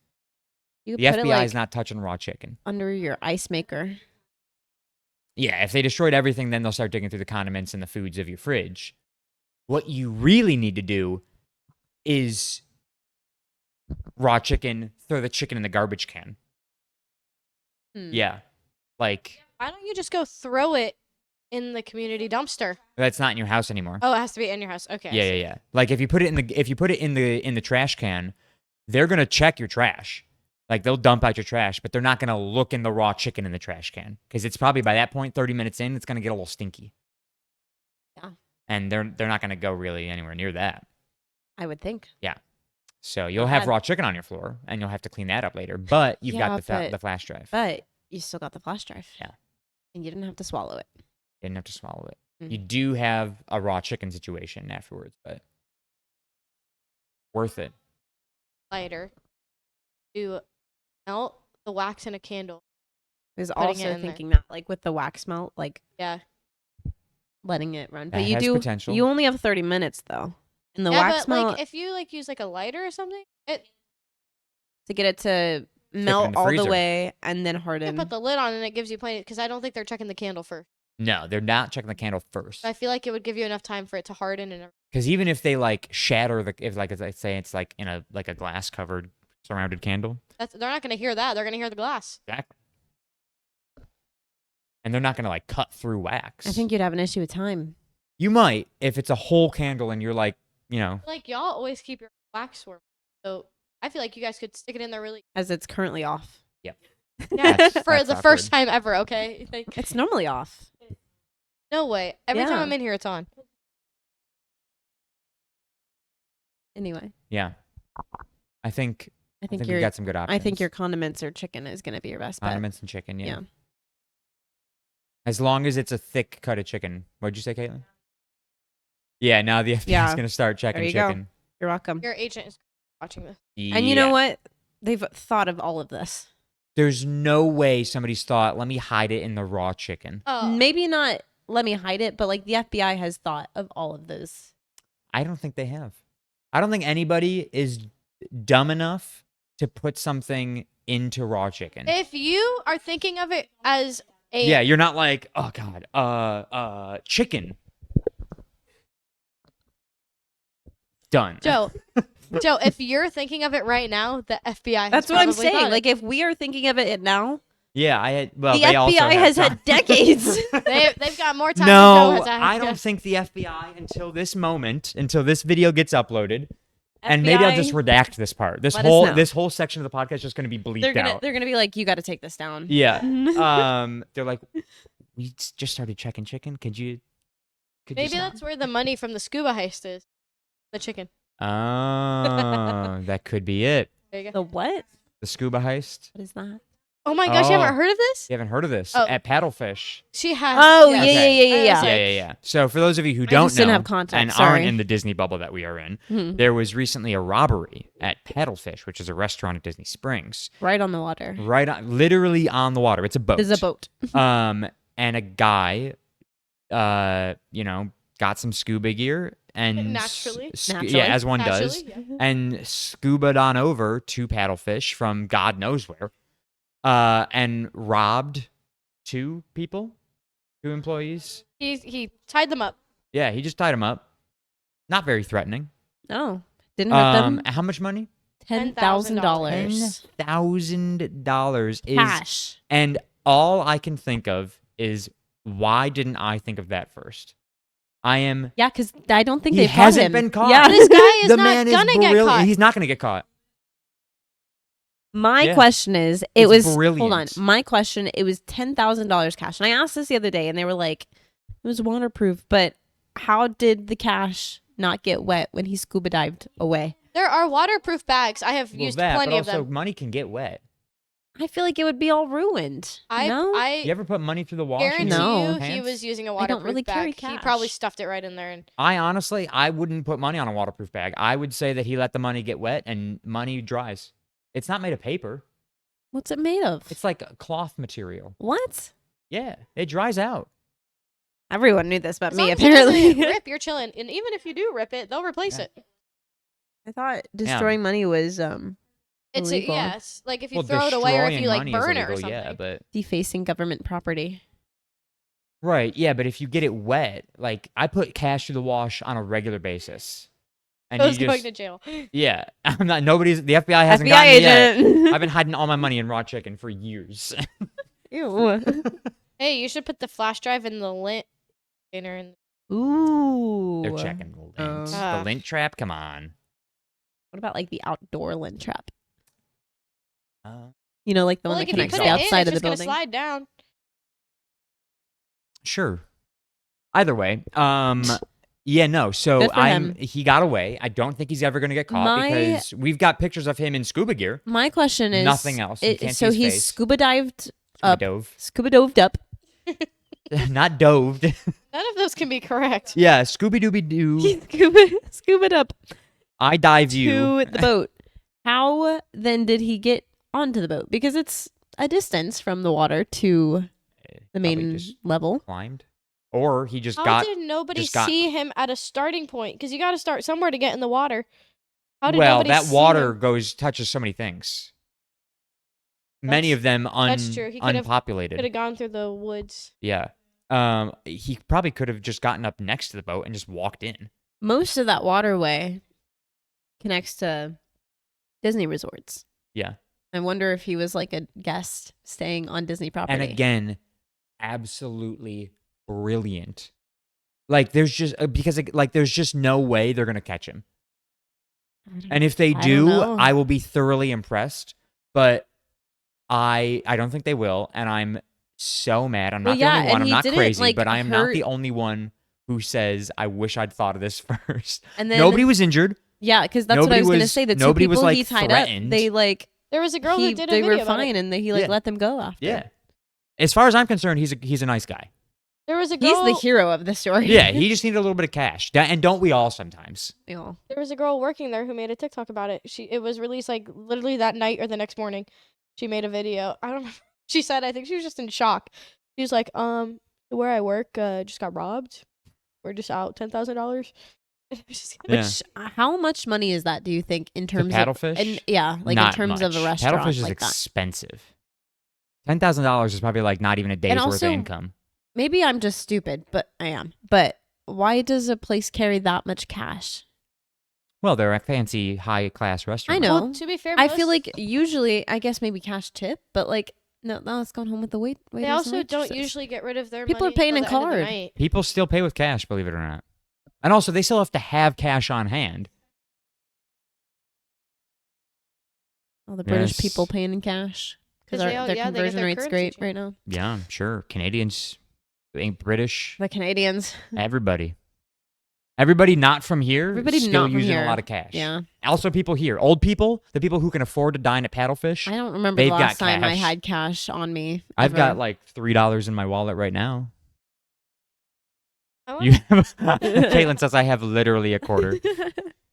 You The could put FBI it like is not touching raw chicken. under your ice maker. Yeah, if they destroyed everything, then they'll start digging through the condiments and the foods of your fridge. What you really need to do is raw chicken, throw the chicken in the garbage can. Yeah. Like, Why don't you just go throw it in the community dumpster? that's not in your house anymore. Oh, it has to be in your house. Okay. Yeah. Like if you put it in the trash can, they're gonna check your trash. Like they'll dump out your trash, but they're not gonna look in the raw chicken in the trash can because it's probably by that point, 30 minutes in, it's gonna get a little stinky. Yeah. And they're not gonna go really anywhere near that. I would think. Yeah. So you'll have God. raw chicken on your floor, and you'll have to clean that up later. But you've Yeah, got but- the flash drive. But you still got the flash drive. Yeah. And you didn't have to swallow it. Didn't have to swallow it. Mhm. You do have a raw chicken situation afterwards, but worth it. Lighter to melt the wax in a candle. I was Putting it also in there. thinking that like with the wax melt, like Yeah. letting it run. That But you has do potential. you only have 30 minutes though. And the yeah, wax but melt like if you like use like a lighter or something, to get it to in melt the all the freezer. way and then you can harden. put the lid on and it gives you plenty because I don't think they're checking the candle first. No, they're not checking the candle first. I feel like it would give you enough time for it to harden and Because even if they like shatter if like as I say it's like in a glass covered surrounded candle. they're not going to hear that. They're going to hear the glass. Exactly. And they're not gonna like cut through wax. I think you'd have an issue with time. you might if it's a whole candle and you're like, Like y'all always keep your wax warm. So I feel like you guys could stick it in there really As it's currently off. yeah, That's- for that's the awkward. first time ever, okay? Like, It's normally off. no way. Every time Yeah. I'm in here it's on. Anyway, Yeah. I think I think we your got some good options. I think your condiments or chicken is going to be your best bet. condiments and chicken, yeah. Yeah. As long as it's a thick cut of chicken. What'd you say, Caitlin? Yeah, now the FBI is Yeah. gonna start checking There you go. chicken. You're welcome. Your agent is watching this. And you know Yeah. what? They've thought of all of this. There's no way somebody's thought, let me hide it in the raw chicken. Oh, Maybe not let me hide it, but like the FBI has thought of all of those. I don't think they have. I don't think anybody is dumb enough to put something into raw chicken. if you are thinking of it as a Yeah, you're not like, oh god, chicken. Done. Joe, if you're thinking of it right now, the FBI has That's what I'm probably thought saying. it. Like if we are thinking of it now, Yeah, I had. Well, the they also FBI have has time. had decades. they've got more time than Joe No, has had. I don't think the FBI until this moment, until this video gets uploaded, and maybe I'll just FBI, redact this part. This let us know. this whole section of the podcast is just going to be bleeped out. they're gonna be like, you got to take this down. Yeah. They're like, we just started checking chicken. Could you Maybe stop?" that's where the money from the scuba heist is. The chicken. Oh, that could be it. There you go. The what? The scuba heist. What is that? Oh my gosh, you Oh. haven't heard of this? You haven't heard of this Oh. at Paddlefish? She has. Oh yes. yeah, Okay. yeah, yeah, I yeah, was yeah. Yeah, like- yeah. So for those of you who I don't just didn't know have context, and sorry. aren't in the Disney bubble that we are in, Mhm. there was recently a robbery at Paddlefish, which is a restaurant at Disney Springs, Right on the water. right on, literally on the water. It's a boat. There's a boat. And a guy, got some scuba gear and Naturally. yeah, as one does, Naturally, yeah. and scubaed on over to Paddlefish from God knows where, and robbed two employees. He tied them up. Yeah, he just tied them up. Not very threatening. No, didn't hurt them. How much money? $10,000 $10,000 is cash. and all I can think of is why didn't I think of that first? I am. Yeah, because I don't think He they've hasn't caught him. been caught. Yeah. This guy is The not man is gonna get brilliant. caught. He's not going to get caught. My Yeah. question is, it It's was hold on. brilliant. My question, it was $10,000 cash, and I asked this the other day, and they were like, it was waterproof. But how did the cash not get wet when he scuba dived away? There are waterproof bags. I have Well, used that, plenty but of also them. money can get wet. I feel like it would be all ruined. No? You ever put money through the wash? Guarantee No. you he was using a I waterproof don't really carry bag. He probably cash. stuffed it right in there. And I wouldn't put money on a waterproof bag. I would say that he let the money get wet and money dries. It's not made of paper. What's it made of? It's like a cloth material. What? Yeah, it dries out. Everyone knew this about as me, long as it doesn't apparently. rip, you're chilling. And even if you do rip it, they'll replace Yeah. it. I thought destroying money was It's illegal. yes, like if you throw it away or if destroying you like money is burn it or illegal, something. yeah, but defacing government property. right, yeah, but if you get it wet, like I put cash through the wash on a regular basis, and I you was going just to jail. yeah, I'm not. Nobody's. The FBI hasn't FBI gotten me yet. agent. I've been hiding all my money in raw chicken for years. Ew. Hey, you should put the flash drive in the lint container. Ooh. They're checking the lint. Oh. The lint trap. Come on. What about like the outdoor lint trap? Uh, You know, like the Well, one like that if you connects put the it in, outside it's of the just gonna building. slide down. Sure. Either way, yeah, no. So Good for him. he got away. I don't think he's ever gonna get caught because we've got pictures of him in scuba gear. My question is Nothing else. You can't see so his he's face. scuba dived Scuba up, dove, scuba doved up. not doved. None of those can be correct. Yeah, Scooby Dooby Doo. He scuba up I dive you. to the boat. How then did he get onto the boat? Because it's a distance from the water to the Probably main just level. climbed, or he just How got. did nobody just got- see him at a starting point? Because you got to start somewhere to get in the water. How did Well, nobody that see water him? touches so many things. Many That's- of them that's true. He could've- unpopulated. Could have gone through the woods. Yeah. He probably could have just gotten up next to the boat and just walked in. Most of that waterway connects to Disney resorts. Yeah. I wonder if he was like a guest staying on Disney property. And again, absolutely brilliant. Like there's just there's just no way they're gonna catch him. And if they I don't do, know. I will be thoroughly impressed. But I don't think they will, and I'm so mad. I'm Well, not yeah, the only one. and I'm he not didn't, crazy, like, but I am not hurt- the only one who says I wish I'd thought of this first. And then Nobody was injured. yeah, because that's what I nobody was gonna was- say. The two nobody people was, like, he tied threatened. up, they like There was a girl who did a they video were about fine, it. and he like Yeah. let them go after. Yeah. As far as I'm concerned, he's a nice guy. There was a He's girl. the hero of the story. Yeah, he just needed a little bit of cash. And don't we all sometimes? Yeah. There was a girl working there who made a TikTok about it. It was released like literally that night or the next morning. She made a video. I don't know. She said I think she was just in shock. She was like, where I work just got robbed. We're just out $10,000. Yeah. Which how much money is that? Do you think in terms of paddlefish? and yeah, like Not in terms of a much. restaurant Paddlefish is like that? expensive. $10,000 is probably like not even a day's worth also- of income. Maybe I'm just stupid, but I am. But why does a place carry that much cash? Well, they're a fancy, high-class restaurant. I know. Well, to be fair, I feel like usually, I guess maybe cash tip, but like no, it's going home with the waiters. they and also don't waitresses. usually get rid of their People money are paying until in the end of the card. night. People still pay with cash, believe it or not. And also, they still have to have cash on hand. All the British Yes. people paying in cash because 'Cause they their all- yeah, they get conversion their rate's currency great changed. right now. Yeah, sure. Canadians, ain't British. The Canadians, Everybody. Everybody not from here Everybody still not from using here. a lot of cash. yeah. Also, people here. Old people, the people who can afford to dine at Paddlefish. I don't remember They've the last got time I cash. had cash on me. I've ever. got like $3 in my wallet right now. I want- You have, Caitlin says I have literally a quarter.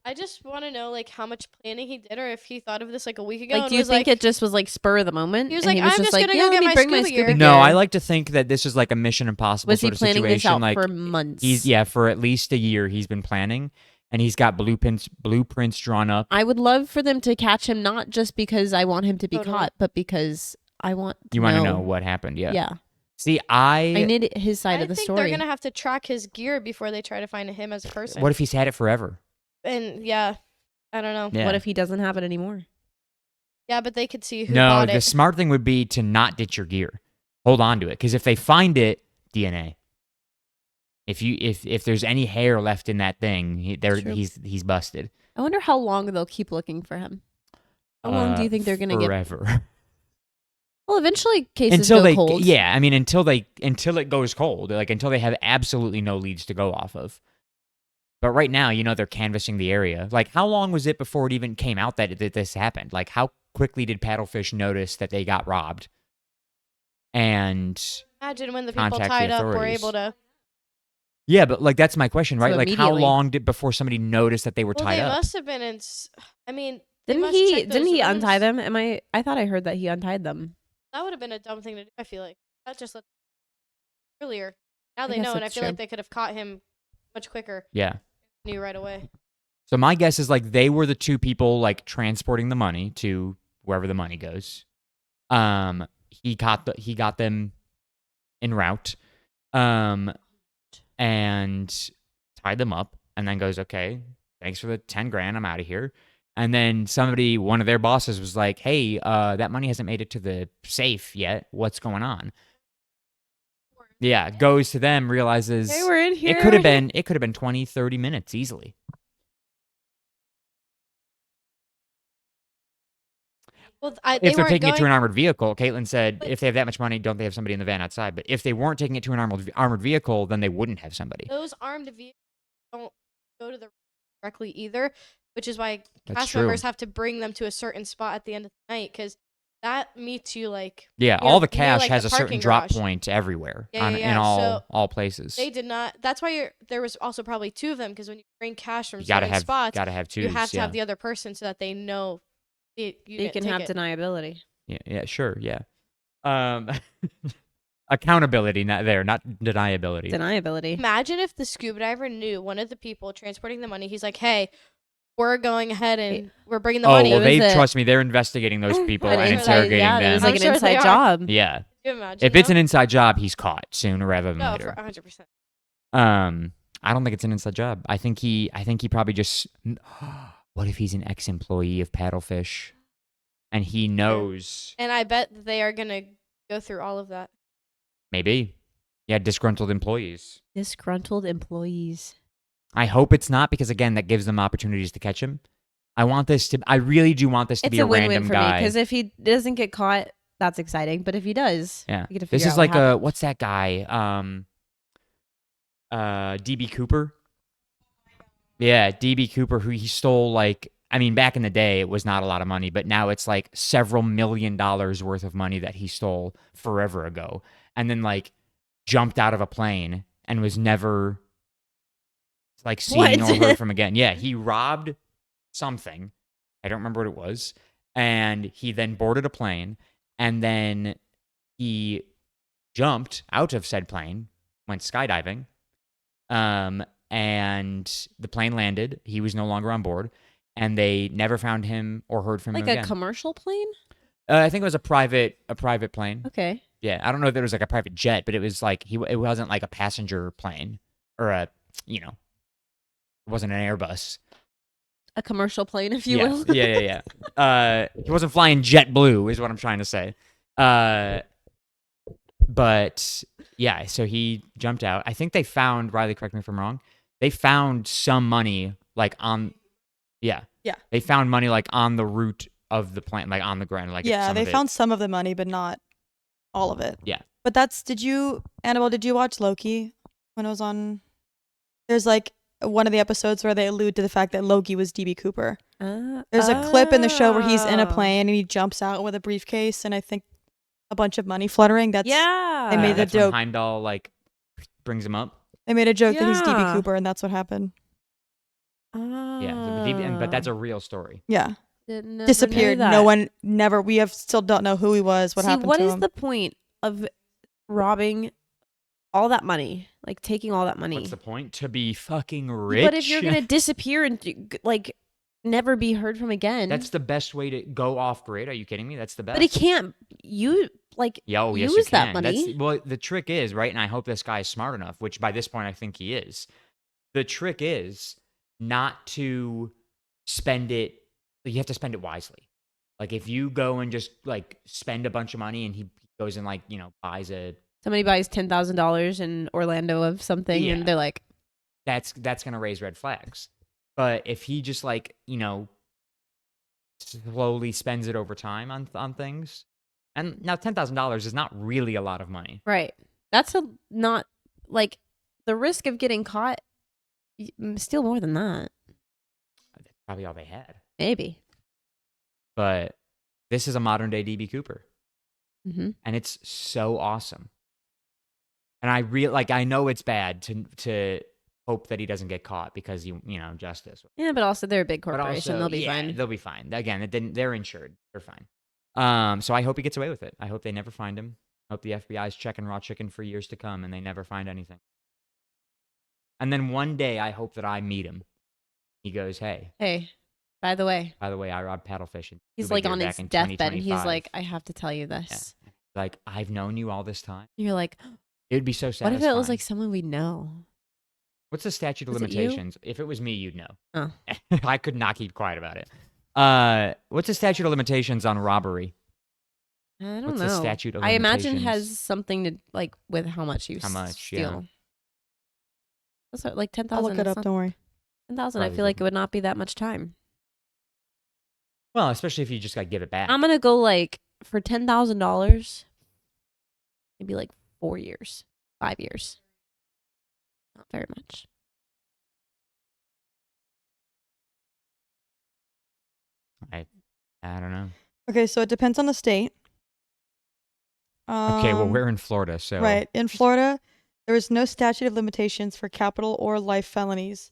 I just want to know like how much planning he did, or if he thought of this like a week ago. Like, and do you was think like, it just was like spur of the moment? He was and like, he was "I'm just just like, gonna yeah, go let get me my bring my scuba scuba gear." gear. No, I like to think that this is like a Mission Impossible Was he sort of planning situation. this out like for months? he's for at least a year he's been planning, and he's got blueprints drawn up. I would love for them to catch him, not just because I want him to be Totally. caught, but because I want to You want to know what happened? Yeah. Yeah. See, I need his side I of the think story. they're gonna have to track his gear before they try to find him as a person. what if he's had it forever? And yeah, I don't know. Yeah. What if he doesn't have it anymore? Yeah, but they could see who No, bought the it. smart thing would be to not ditch your gear. Hold on to it, because if they find it, DNA. If there's any hair left in that thing, True. he's busted. I wonder how long they'll keep looking for him. How long do you think they're gonna get? forever? Well, eventually cases until go they cold. yeah, I mean until it goes cold, like until they have absolutely no leads to go off of. But right now, they're canvassing the area. Like, how long was it before it even came out that this happened? Like, how quickly did Paddlefish notice that they got robbed? And Imagine when the people contact the tied up were authorities. able to. yeah, but like that's my question, right? So Like how immediately. long did before somebody noticed that they were Well, tied they up? must have been in. I mean, they Didn't must he? check Didn't those he rooms. untie them? I thought I heard that he untied them. That would have been a dumb thing to do. I feel like that just let earlier. Now I they guess know, and I that's feel like true. they could have caught him much quicker. Yeah. Knew right away. So my guess is like they were the two people like transporting the money to wherever the money goes. He got them en route, and tied them up, and then goes, okay, thanks for the 10 grand, I'm out of here. And then one of their bosses was like, hey, that money hasn't made it to the safe yet. What's going on? Yeah, goes to them, realizes Hey, we're in here. it could have been 20, 30 minutes easily. Well, If they they're weren't taking it to going. an armored vehicle, Caitlin said, if they have that much money, don't they have somebody in the van outside? But if they weren't taking it to an armored vehicle, then they wouldn't have somebody. Those armed vehicles don't go to the directly either, which is why That's cast true. members have to bring them to a certain spot at the end of the night because that meets you like. Yeah, near- all the near, cash like, has the a certain parking drop garage. point everywhere Yeah, in yeah. all places. They did not. That's why there was also probably two of them because when you bring cash from You gotta certain have spots, gotta have twos. you have to yeah. have the other person so that they know you They didn't can take have it. deniability. Yeah, sure, yeah. Accountability, not deniability. Deniability. Imagine if the scuba diver knew one of the people transporting the money. He's like, "Hey, we're going ahead and we're bringing the Oh money." well, It was trust me, they're investigating those people An and inside- interrogating yeah, them. it was like I'm an sure they inside are. job. Yeah, Can you imagine? if it's an inside job, he's caught sooner rather than no, later. for 100%. I don't think it's an inside job. I think he probably just. What if he's an ex-employee of Paddlefish, and he knows? And I bet they are gonna go through all of that. Maybe, yeah, disgruntled employees. Disgruntled employees. I hope it's not because again, that gives them opportunities to catch him. I really do want this to It's be a a win-win random for me guy. because if he doesn't get caught, that's exciting. But if he does, Yeah, we get to this figure is out like what happened. what's that guy? DB Cooper. Yeah, DB Cooper, who he stole like. I mean, back in the day, it was not a lot of money, but now it's like several $1 million worth of money that he stole forever ago, and then like jumped out of a plane and was never like seen or What? heard from again. Yeah, he robbed something. I don't remember what it was. And he then boarded a plane, and then he jumped out of said plane, went skydiving, and the plane landed. He was no longer on board, and they never found him or heard from him Like a again. commercial plane? I think it was a private plane. Okay. Yeah, I don't know if it was like a private jet, but it was like it wasn't like a passenger plane or it wasn't an Airbus. A commercial plane, if you Yeah, will. yeah. He wasn't flying JetBlue, is what I'm trying to say. But yeah, so he jumped out. I think they found, Riley, correct me if I'm wrong, they found some money like on, yeah. They found money like on the route of the plane, like on the ground, like Yeah, some they of it. found some of the money, but not all of it. Yeah. But Annabelle, did you watch Loki when it was on? There's like one of the episodes where they allude to the fact that Loki was DB Cooper. There's a clip in the show where he's in a plane and he jumps out with a briefcase and I think a bunch of money fluttering. They made the that's joke. when Heimdall like brings him up. They made a joke that he's DB Yeah. Cooper and that's what happened. Yeah, but that's a real story. Yeah. Never Disappeared. knew that. No one we still don't know who he was, what happened what to is him. the point of robbing all that money? Like taking all that money. What's the point? To be fucking rich. But if you're gonna disappear and like never be heard from again, That's the best way to go off grid. Are you kidding me? That's the best. but he can't. You like yes, use you that can. money. Well, the trick is, right, and I hope this guy is smart enough, which by this point I think he is. The trick is not to spend it. You have to spend it wisely. Like if you go and just like spend a bunch of money and he goes and like, buys Somebody buys $10,000 in Orlando of something, Yeah. and they're like, that's going to raise red flags. But if he just like, slowly spends it over time on things. And now $10,000 is not really a lot of money. right. That's not like the risk of getting caught. Still more than that, That's probably all they had. maybe. But This is a modern day DB Cooper. Mm-hmm. And it's so awesome. And I know it's bad to hope that he doesn't get caught because justice. Yeah, but also they're a big But corporation. also, They'll be yeah, fine. they'll be fine. Again, they're insured. They're fine. So I hope he gets away with it. I hope they never find him. I hope the FBI's checking raw chicken for years to come and they never find anything. And then one day I hope that I meet him. He goes, hey, by the way, I robbed paddle fishing. he's like on his deathbed and he's like, I have to tell you this. Yeah. Like, I've known you all this time. You're like, it would be so satisfying. What if it was like someone we know? What's the statute of limitations? If it was me, you'd know. Oh. I could not keep quiet about it. What's the statute of limitations on robbery? I don't What's know. the statute of I limitations? imagine has something to like with how much you steal. Yeah. That's like 10,000. I'll look it up. Don't worry. 10,000. I feel like it would not be that much time. Well, especially if you just give it back. I'm gonna go like for $10,000, maybe like 4 years, 5 years. Not very much. I don't know. Okay, so it depends on the state. Okay, well, we're in Florida, so right in Florida, there is no statute of limitations for capital or life felonies,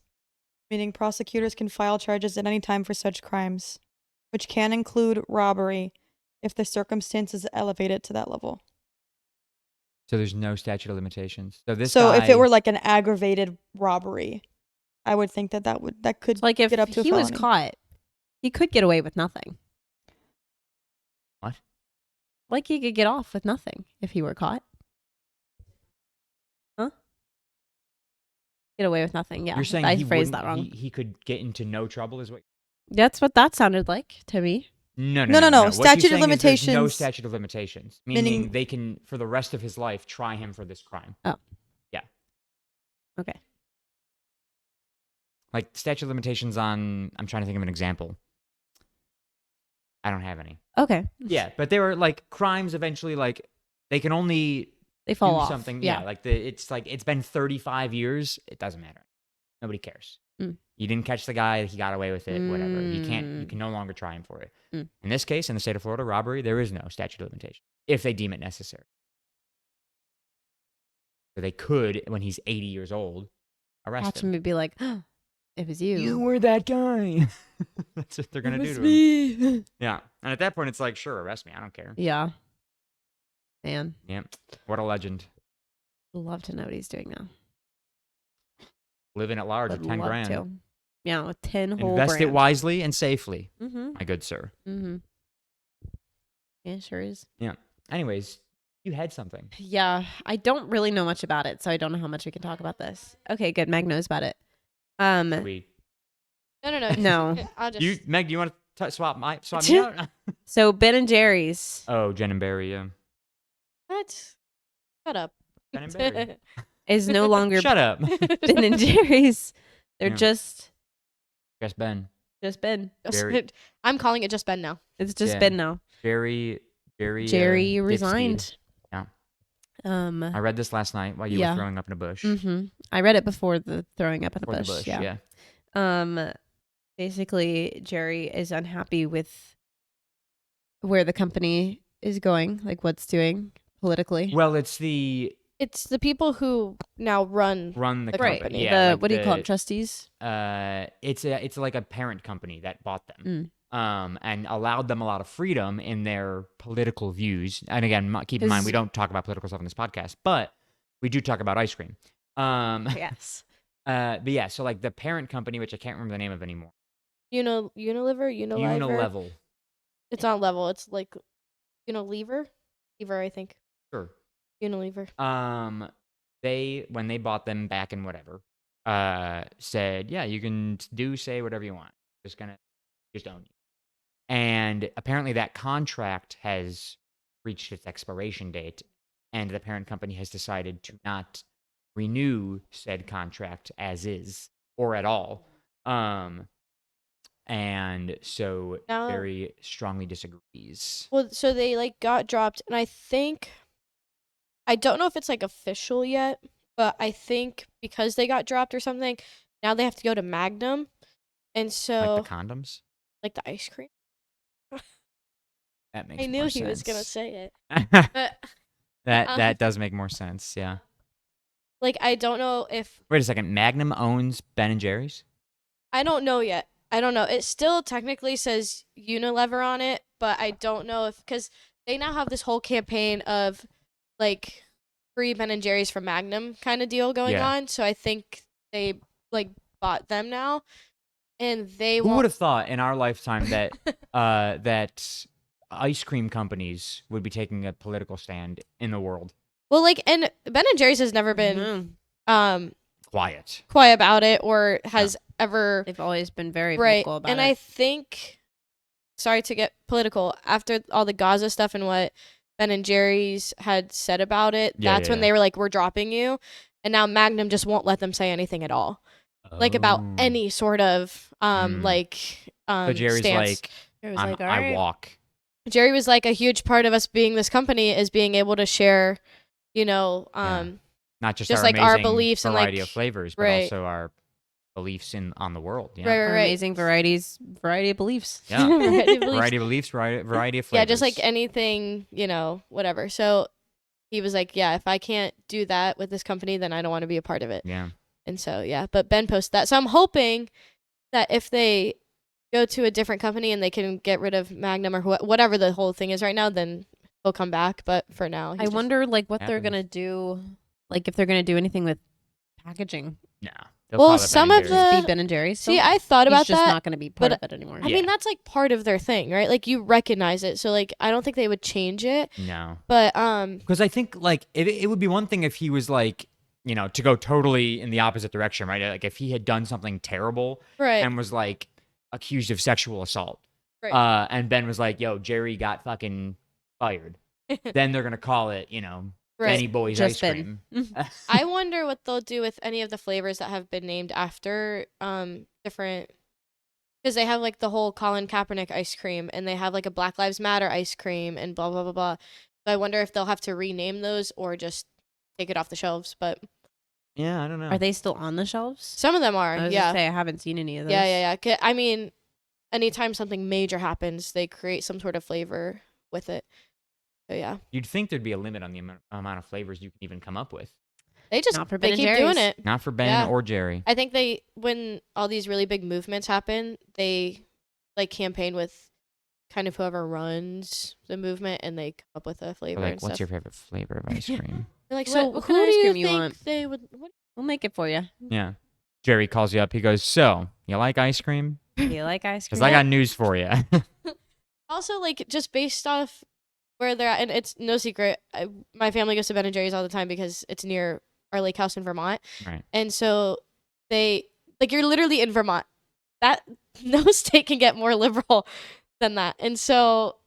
meaning prosecutors can file charges at any time for such crimes, which can include robbery if the circumstances elevate it to that level. So there's no statute of limitations. So if it were like an aggravated robbery, I would think that could like if get up to a he felony. was caught, he could get away with nothing. What? Like he could get off with nothing if he were caught. Huh? Get away with nothing. Yeah. You're saying I phrased that wrong. He could get into no trouble, is what? That's what that sounded like to me. No. No. What Statute you're of saying is limitations. there's no statute of limitations, meaning they can, for the rest of his life, try him for this crime. Oh. Yeah. Okay. Like statute of limitations on, I'm trying to think of an example. I don't have any. Okay. Yeah, but there are like crimes eventually, like they can only They fall do off. something. Yeah. It's been 35 years. It doesn't matter. Nobody cares. Mm. You didn't catch the guy. He got away with it. Whatever. You can no longer try him for it. Mm. In this case, in the state of Florida, robbery, there is no statute of limitation if they deem it necessary. So they could, when he's 80 years old, arrest Catch him. him and be like, oh, it was you. You were that guy. That's what they're going to do to him. Yeah. And at that point, it's like, sure, arrest me. I don't care. Yeah. Man. Yeah. What a legend. Love to know what he's doing now. Living at large Would with 10 love grand. to. Yeah, with 10 whole Invest it grand. wisely and safely, Mm-hmm. my good sir. Mm-hmm. Yeah, it sure is. Anyways, you had something. Yeah, I don't really know much about it, so I don't know how much we can talk about this. Okay, good. Meg knows about it. No. No. I'll just. Meg, do you want to swap me out? So Ben and Jerry's. Oh, Jen and Barry, yeah. What? Shut up. Jen and Barry. Is no longer Shut up. Ben and Jerry's. They're Yeah. just Ben. Ben. Jerry. I'm calling it just Ben now. It's just Yeah. Ben now. Jerry Jerry resigned. Yeah. I I read this last night while you were throwing up in a bush. Mm-hmm. I read it before the throwing up in a Before bush. the bush, Yeah. yeah. Basically, Jerry is unhappy with where the company is going, like what's doing politically. Well, it's the It's the people who now run the Right. company. The Yeah, like what do you call them? Trustees? it's like a parent company that bought them. And allowed them a lot of freedom in their political views. And again, keep in mind, we don't talk about political stuff on this podcast, but we do talk about ice cream. Yes. But yeah, so like the parent company, which I can't remember the name of anymore. Unilever. It's not level. It's like Unilever. Lever, I think. Sure. Unilever. When they bought them back in whatever, said, yeah, you can say whatever you want. Just own you. And apparently that contract has reached its expiration date, and the parent company has decided to not renew said contract as is or at all. And so Now- very strongly disagrees. Well, so they got dropped, and I don't know if it's official yet, but I think because they got dropped or something, now they have to go to Magnum, and so Like the condoms? like the ice cream. That makes I knew more he was gonna sense. say it. that But that does make more sense. Yeah. like I don't know if Wait a second. Magnum owns Ben and Jerry's. I don't know yet. I don't know. It still technically says Unilever on it, but I don't know if because they now have this whole campaign of like free Ben and Jerry's from Magnum kind of deal going Yeah. on. So I think they like bought them now, and they Who would won't. have thought in our lifetime that that ice cream companies would be taking a political stand in the world? Well, like, and Ben and Jerry's has never been Mhm. Quiet. quiet about it or has ever They've always been very right. vocal about And it. I think, sorry to get political, after all the Gaza stuff and what Ben and Jerry's had said about it, Yeah, that's when they were like, we're dropping you. And now Magnum just won't let them say anything at all. Like about Oh. any sort of So Jerry's stance. like, It was I'm, like, all I right. walk. Jerry was like, a huge part of us being this company is being able to share, Not just just our like our amazing beliefs and, variety like- of flavors, but right. also our beliefs on the world. Yeah. right, Our right. amazing variety of beliefs. Yeah. Variety of beliefs. Variety of beliefs, variety of flavors. Yeah, just like anything, whatever. So he was like, yeah, if I can't do that with this company, then I don't want to be a part of it. Yeah. And so, yeah, but Ben posted that. So I'm hoping that if they go to a different company and they can get rid of Magnum or whatever the whole thing is right now, then he'll come back. But for now, I wonder like what they're happens. gonna do, like if they're gonna do anything with packaging. No. They'll Well, call it Ben some and of Jerry's. the- Be Ben and Jerry's. See, I thought about He's just that. not gonna be part but of it anymore. I Yeah. mean, that's like part of their thing, right? Like you recognize it. So like, I don't think they would change it. No. But Because I think like it would be one thing if he was like, to go totally in the opposite direction, right? Like if he had done something terrible right, and was like accused of sexual assault. Right. And Ben was like, yo, Jerry got fucking fired. Then they're gonna call it, right. Benny Boy's Just ice Ben. cream. I wonder what they'll do with any of the flavors that have been named after different, because they have like the whole Colin Kaepernick ice cream and they have like a Black Lives Matter ice cream and blah blah blah blah. So I wonder if they'll have to rename those or just take it off the shelves. But Yeah, I don't know. Are they still on the shelves? some of them are, I was yeah, gonna say I haven't seen any of those. yeah. I mean, anytime something major happens, they create some sort of flavor with it. So yeah, You'd think there'd be a limit on the amount of flavors you can even come up with. they just Not for they Ben and keep doing Jerry's. it. Not for Ben Yeah. or Jerry. I think when all these really big movements happen, they like campaign with kind of whoever runs the movement and they come up with a They're flavor like, and what's stuff. your favorite flavor of ice cream? They're like, What- so what who kind of do ice you cream you think want? they would? What? We'll make it for you. Yeah. Jerry calls you up. He goes, so, you like ice cream? Do you like ice Because cream? I got news for you. Also, like just based off where they're at, and it's no secret. My family goes to Ben and Jerry's all the time because it's near our lake house in Vermont, Right. and so they like you're literally in Vermont. That no state can get more liberal than that, and so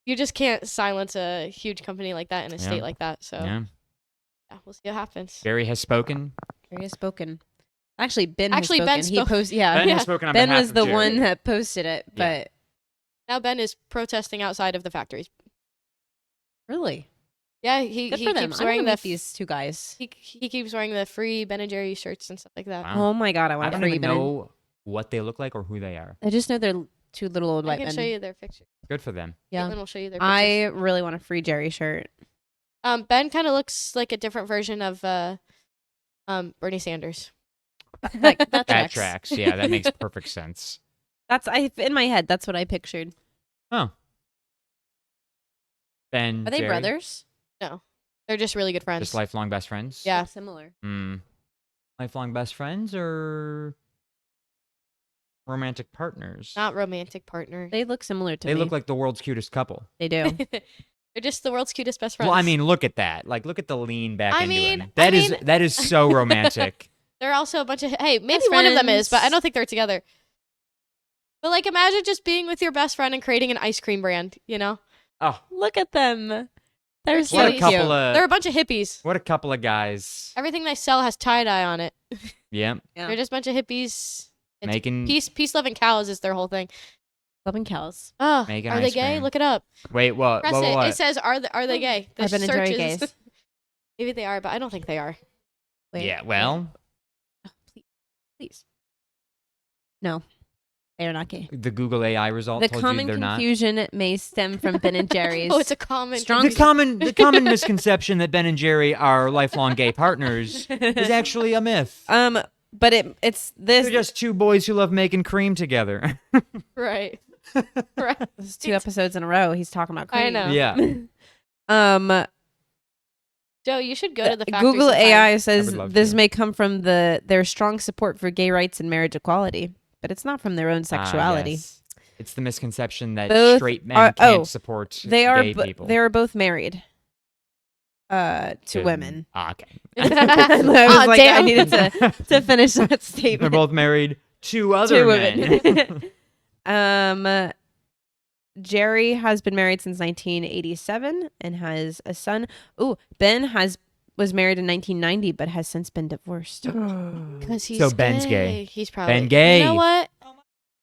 you just can't silence a huge company like that in a Yeah. state like that. So Yeah. yeah, we'll see what happens. Jerry has spoken. Jerry has spoken. Actually, Ben Actually, has Ben spoken. spoke. He posted. Yeah, Ben Yeah. has spoken on Ben behalf was of the Jerry. one that posted it. Yeah. But Now Ben is protesting outside of the factories. really, Yeah, he good for them. keeps I wearing want the to meet these two guys. he keeps wearing the free Ben and Jerry shirts and stuff like that. Wow. Oh my god, I I want to don't free even Ben. know what they look like or who they are. I just know they're two little old I white can men. show you their picture. Good for them. Yeah, Caitlin will show you their I pictures. really want a free Jerry shirt. Ben kind of looks like a different version of Bernie Sanders. That tracks. Yeah, that makes perfect sense. That's in my head. That's what I pictured. Oh. Ben, Are they Jerry, brothers? They're just really good friends. just lifelong best friends? Yeah. Similar. Lifelong best friends or romantic partners? Not romantic partner. They look similar to They me. look like the world's cutest couple. They do. They're just the world's cutest best friends. Well, I mean, look at that. Like, look at the lean back I into mean- him. I That is mean- that is so romantic. they're also a bunch of hey, maybe Best one of them is, but I friends. don't think they're together. But like, imagine just being with your best friend and creating an ice cream brand. You know, Oh, Look at them. They're so what a cute. couple cute. of they're a bunch of hippies. what a couple of guys. Everything they sell has tie dye on it. Yeah, Yeah. They're just a bunch of hippies. It's making peace, love, and cows is their whole thing. Loving cows. Oh, Making are they ice gay? cream. Look it up. Wait, what? Press What? it. What? It says, are they gay? The Are Ben and Jerry searches- gays? Maybe they are, but I don't think they are. Wait, Yeah, well, please. No. They are not gay. The Google AI result The told you common they're not. confusion may stem from Ben and Jerry's. Oh, it's a common. Strong- The common misconception that Ben and Jerry are lifelong gay partners is actually a myth. But it's this. They're just two boys who love making cream together. Right. Right. This is 2 episodes in a row. He's talking about cream. I know. Yeah. Joe, you should go to the factory Google sometime. AI I says would love this to. may come from their strong support for gay rights and marriage equality, but it's not from their own sexuality. Yes. It's the misconception that Both straight men are- can't oh, support They are gay people. they are both married to women. Okay. I was Aw, like, I damn. needed to finish that statement. They're both married to other men. women. Jerry has been married since 1987 and has a son. Ooh, Ben was married in 1990 but has since been divorced. Because he's So Ben's gay. He's probably Ben gay. You know what?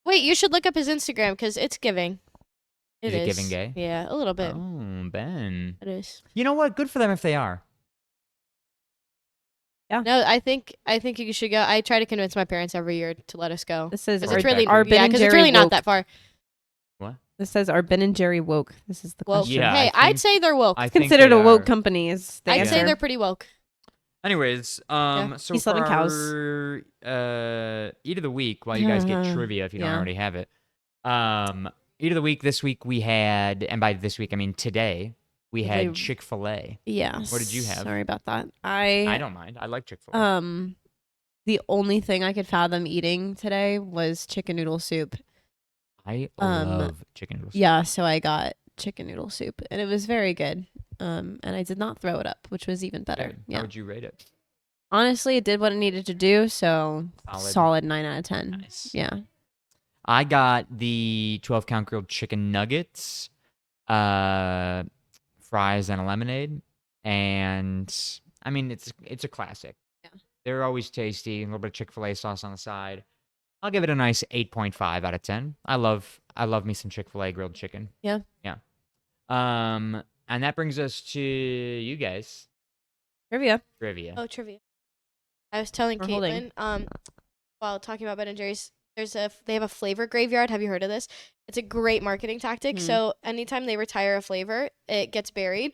Wait, you should look up his Instagram because it's giving. Is it giving gay? Yeah, a little bit. Oh, Ben. It is. You know what? Good for them if they are. No, I think you should go. I try to convince my parents every year to let us go. This says 'Cause Are- it's really, are Ben and it's Jerry really not woke? that far. What? This says, are Ben and Jerry woke? This is the Woke. question. Yeah, Hey, I I'd think- say they're woke. I think Considered they a woke are. company is the I'd answer. say they're pretty woke. Anyways, so He's for loving cows. our eat of the week, while you guys get trivia if you don't Yeah. already have it. Eat of the week this week we had, and by this week I mean today, we Today- had Chick-fil-A. Yeah. What did you have? Sorry about that. I don't mind. I like Chick-fil-A. The only thing I could fathom eating today was chicken noodle soup. I love chicken noodles. Yeah, so I got chicken noodle soup and it was very good. And I did not throw it up, which was even better. Good. Yeah. How would you rate it? Honestly, it did what it needed to do, so solid 9 out of 10. Nice. Yeah. I got the 12-count grilled chicken nuggets, fries, and a lemonade, and I mean it's a classic. Yeah. They're always tasty. A little bit of Chick-fil-A sauce on the side. I'll give it a nice 8.5 out of 10. I love me some Chick-fil-A grilled chicken. Yeah. Yeah. And that brings us to you guys. Trivia. Trivia. Oh, trivia. I was telling We're Caitlin, holding. while talking about Ben and Jerry's, they have a flavor graveyard. Have you heard of this? It's a great marketing tactic. So anytime they retire a flavor, it gets buried.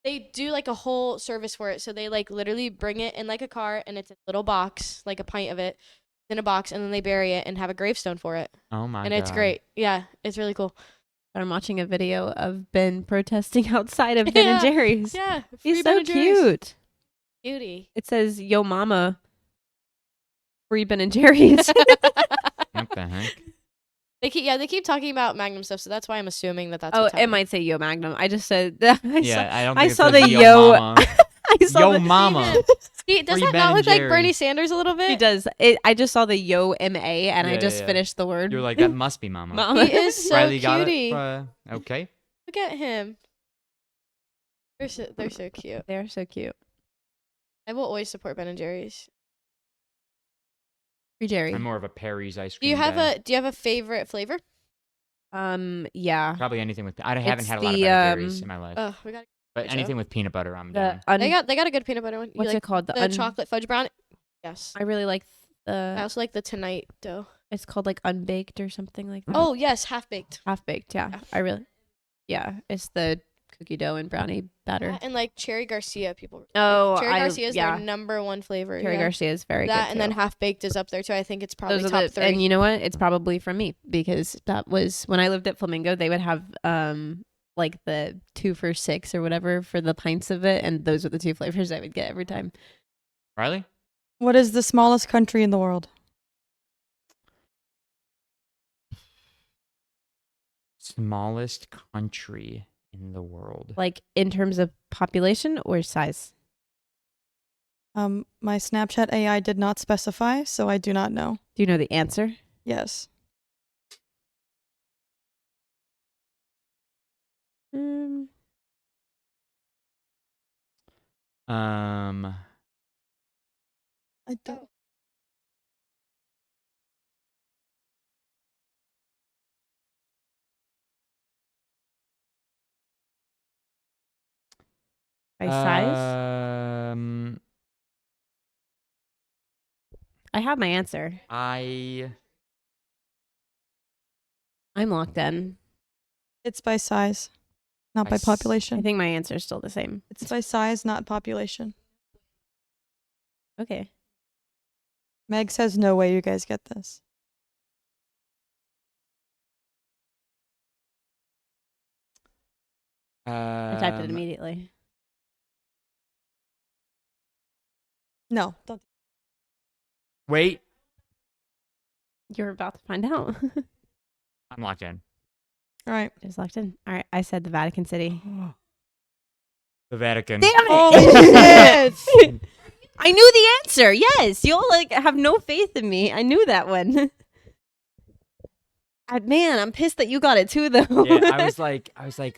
They do like a whole service for it. So they like literally bring it in like a car and it's a little box, like a pint of it in a box, and then they bury it and have a gravestone for it. Oh my god. And it's great. Yeah, it's really cool. I'm watching a video of Ben protesting outside of Ben and Yeah. Jerry's. Yeah. He's free so Ben and Jerry's. cute. Cutie. It says, "Yo, mama, free Ben and Jerry's." What the heck? They keep talking about Magnum stuff, so that's why I'm assuming that's Oh, what's it happening. might say Yo Magnum. I just said. Yeah, I don't. Think I it saw says the yo. yo- Mama. I saw Yo the, mama. See, does Free that Ben not and look like Jerry. Bernie Sanders a little bit? He does. I just saw the Yo Ma, and I Yeah, just yeah. finished the word. You're like, that must be mama. Mama. He is so Riley got cutie. it. Okay. Look at him. They're so cute. They're so cute. I will always support Ben and Jerry's. Free Jerry. I'm more of a Perry's ice Do cream. you have guy. a favorite flavor? Yeah. Probably anything with. I haven't It's had a lot of the, Ben and Jerry's in my life, Oh, we got. but Joe. anything with peanut butter, I'm The down. They got a good peanut butter one. You what's like it called? the chocolate fudge brown? Yes. I really like I the. also like the Tonight dough. It's called like unbaked or something like that. Oh yes, half baked. Half baked. Yeah. Yeah. I really. Yeah, it's the cookie dough and brownie batter. And like Cherry Garcia, people. Oh, Cherry Garcia is yeah. their number one flavor. Cherry yeah. Garcia is very That good. and then too. half baked is up there too. I think it's probably Those are top the, 3. and you know what? It's probably from me because that was when I lived at Flamingo. They would have like the 2 for $6 or whatever for the pints of it, and those were the 2 flavors I would get every time. Riley? What is the smallest country in the world? Smallest country in the world. Like in terms of population or size. My Snapchat AI did not specify, so I do not know. Do you know the answer? Yes. I don't. By size? I have my answer. I I'm locked in. It's by size, not By by s- I population. think my answer is still the same. It's by size, not population. Okay. Meg says no way you guys get this. I typed it Um, immediately. No, don't. wait, You're about to find out. I'm locked in. All right. Just locked in. All right. I said the Vatican City. The Vatican. Damn Holy it! shit! I knew the answer. Yes. You'll like have no faith in me. I knew that one. Man, I'm pissed that you got it too, though. Yeah, I was like,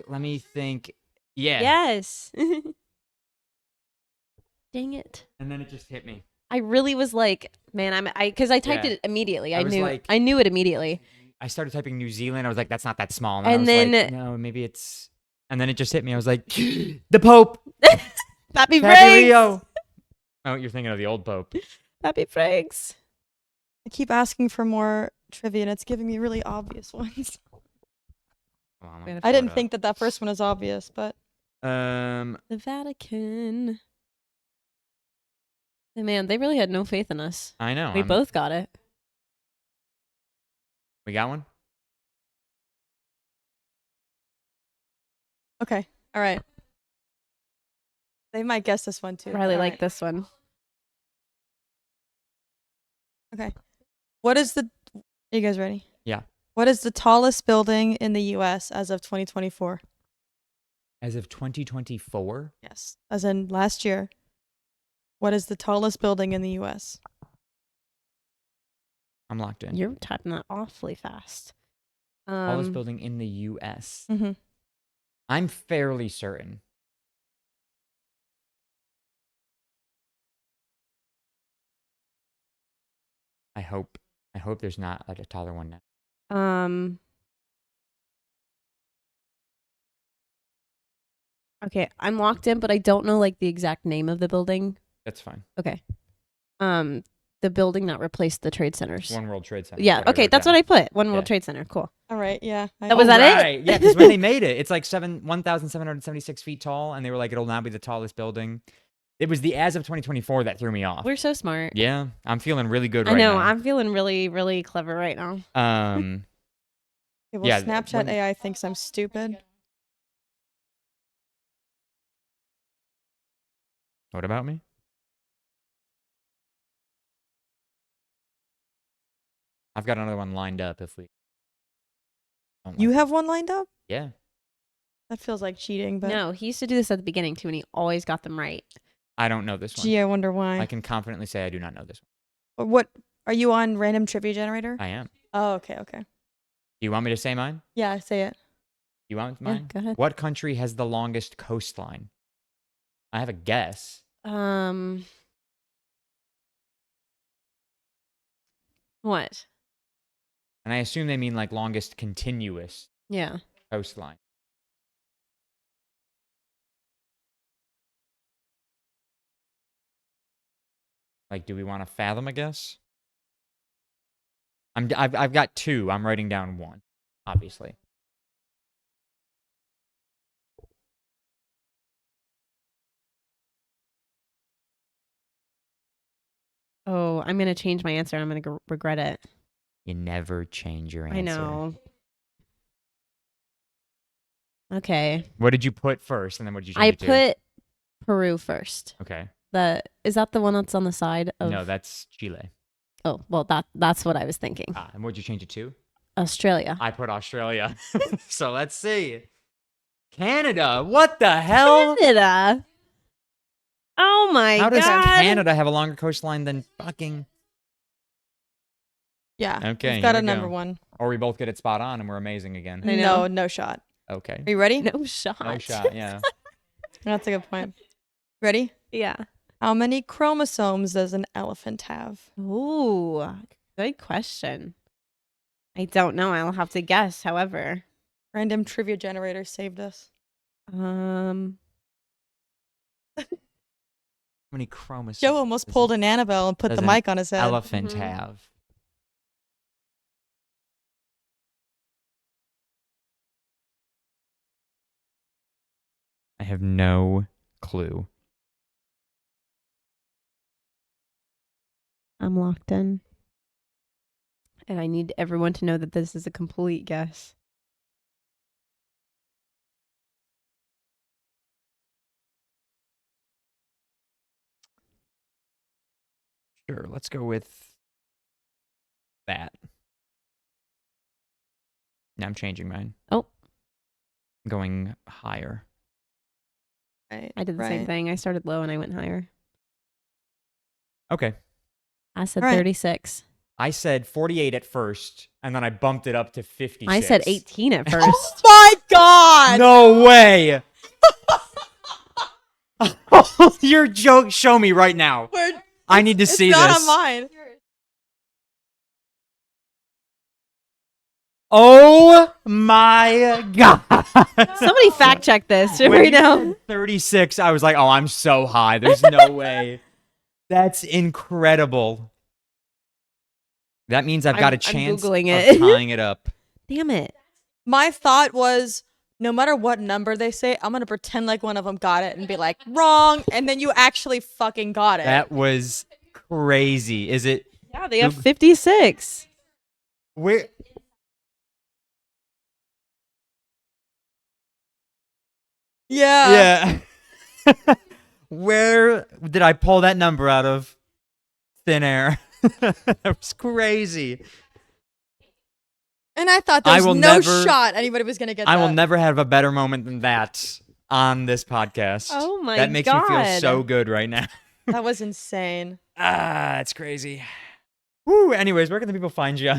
let me think. Yeah. Yes. Dang it. And then it just hit me. I really was like, man, because I typed Yeah. it immediately. I I was knew like- I knew it immediately. I started typing New Zealand. I was like, that's not that small. And I was then- like, no, maybe it's. And then it just hit me. I was like, the Pope. Happy Happy Franks. Rio. Oh, you're thinking of the old Pope. Happy Franks. I keep asking for more trivia, and it's giving me really obvious ones. Hold on, We let gotta me I pull didn't think that first one was obvious, but it up. The Vatican. Hey, man, they really had no faith in us. I know. We both got it. We got one. okay. All right. They might guess this one too. Riley All liked right. this one. What is the? Are you guys ready? Yeah. What is the tallest building in the U.S. as of 2024? As of 2024. Yes, as in last year. What is the tallest building in the U.S.? I'm locked in. You're typing that awfully fast. Tallest building in the U.S. Mm-hmm. I'm fairly certain. I hope there's not like a taller one now. Okay, I'm locked in, but I don't know like the exact name of the building. That's fine. Okay. The building that replaced the trade centers. One World Trade Center. Yeah, okay, that's what I put. One World Yeah. Trade Center. Cool. All right. Yeah. That was that it? Right. Yeah, because when they made it, it's like 1,776 feet tall, and they were like, it'll now be the tallest building. It was the as of 2024 that threw me off. We're so smart. Yeah, I'm feeling really good I right know. now. I'm feeling really, really clever right now. Okay, well, Yeah, Snapchat when- AI thinks I'm stupid. What about me? I've got another one lined up if we. don't You like it. have one lined up? Yeah. That feels like cheating, but No, he used to do this at the beginning too, and he always got them right. I don't know this one. gee, I wonder why. I can confidently say I do not know this What are you on random trivia generator? one. I am. Oh, okay, okay. Do you want me to say mine? Yeah, say it. You want Yeah, mine? go ahead. What country has the longest coastline? I have a guess. What? And I assume they mean like longest continuous Yeah. coastline. Like, do we want to fathom a guess? I've got two. I'm writing down one, obviously. Oh, I'm gonna change my answer. I'm gonna regret it. You never change your answer. I know. Okay. What did you put first, and then what did you change I it to? put Peru first. Okay. Is that the one that's on the side of? No, that's Chile. Oh, well, that's what I was thinking. Ah, and what'd you change it to? Australia. I put Australia. So let's see. Canada. What the hell? Canada. Oh my How does god. Canada have a longer coastline than fucking? Yeah. Okay, We've got here a we number go. one. Or we both get it spot on, and we're amazing again. I know. No shot. Okay. Are you ready? No shot. No shot. Yeah. That's a good point. Ready? Yeah. How many chromosomes does an elephant have? Ooh, good question. I don't know. I'll have to guess. However, Random trivia generator saved us. How many chromosomes? Joe almost does pulled an Annabelle and put does the an mic on his head. elephant Mhm. have? have no clue. I'm locked in. And I need everyone to know that this is a complete guess. Sure, let's go with that. Now I'm changing mine. Oh. Going higher. Right. I did the same thing. I started low and I went higher. Okay. I said All right. 36. I said 48 at first, and then I bumped it up to 56. I said 18 at first. Oh my god! No way! Your joke. Show me right now. I need to see it's not this. on mine. Oh my god! Somebody fact check this When right you now. said 36, I was like, oh, I'm so high. There's no way. That's incredible. That means I've got a I'm chance Googling of it. tying it up. Damn it. My thought was, no matter what number they say, I'm gonna pretend like one of them got it and be like, wrong, and then you actually fucking got it. That was crazy. Is it? Yeah, they have 56. Where? Yeah. Yeah. Where did I pull that number out of thin air? That was crazy. And I thought there I was will no never- shot anybody was gonna get that. I will never have a better moment than that on this podcast. Oh my That makes me feel God. so good right now. That was insane. It's crazy. Woo. Anyways, where can the people find you?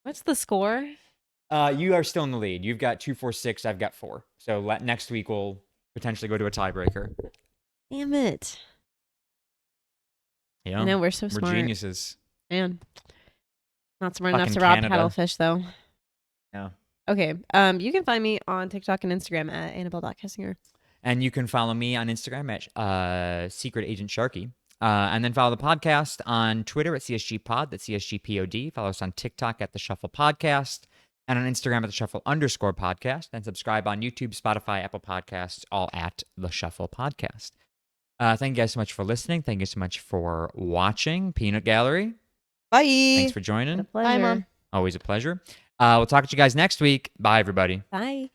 What's the score? You are still in the lead. You've got 2-4-6. I've got 4. So next week we'll potentially go to a tiebreaker. Damn it. Yeah, I know, we're so we're smart. geniuses. Man. Not smart enough Fucking to rob Canada. paddlefish, though. Yeah. Okay. You can find me on TikTok and Instagram at Annabelle.Kessinger. And you can follow me on Instagram at Secret Agent Sharky. And then follow the podcast on Twitter at CSG Pod, that's CSGPOD. Follow us on TikTok at The Shuffle Podcast. And on Instagram at The Shuffle_podcast. And subscribe on YouTube, Spotify, Apple Podcasts, all at The Shuffle Podcast. Thank you guys so much for listening. Thank you so much for watching. Peanut Gallery, Bye. thanks for joining. Pleasure. Mom. Always a pleasure. We'll talk to you guys next week. Bye, everybody. Bye.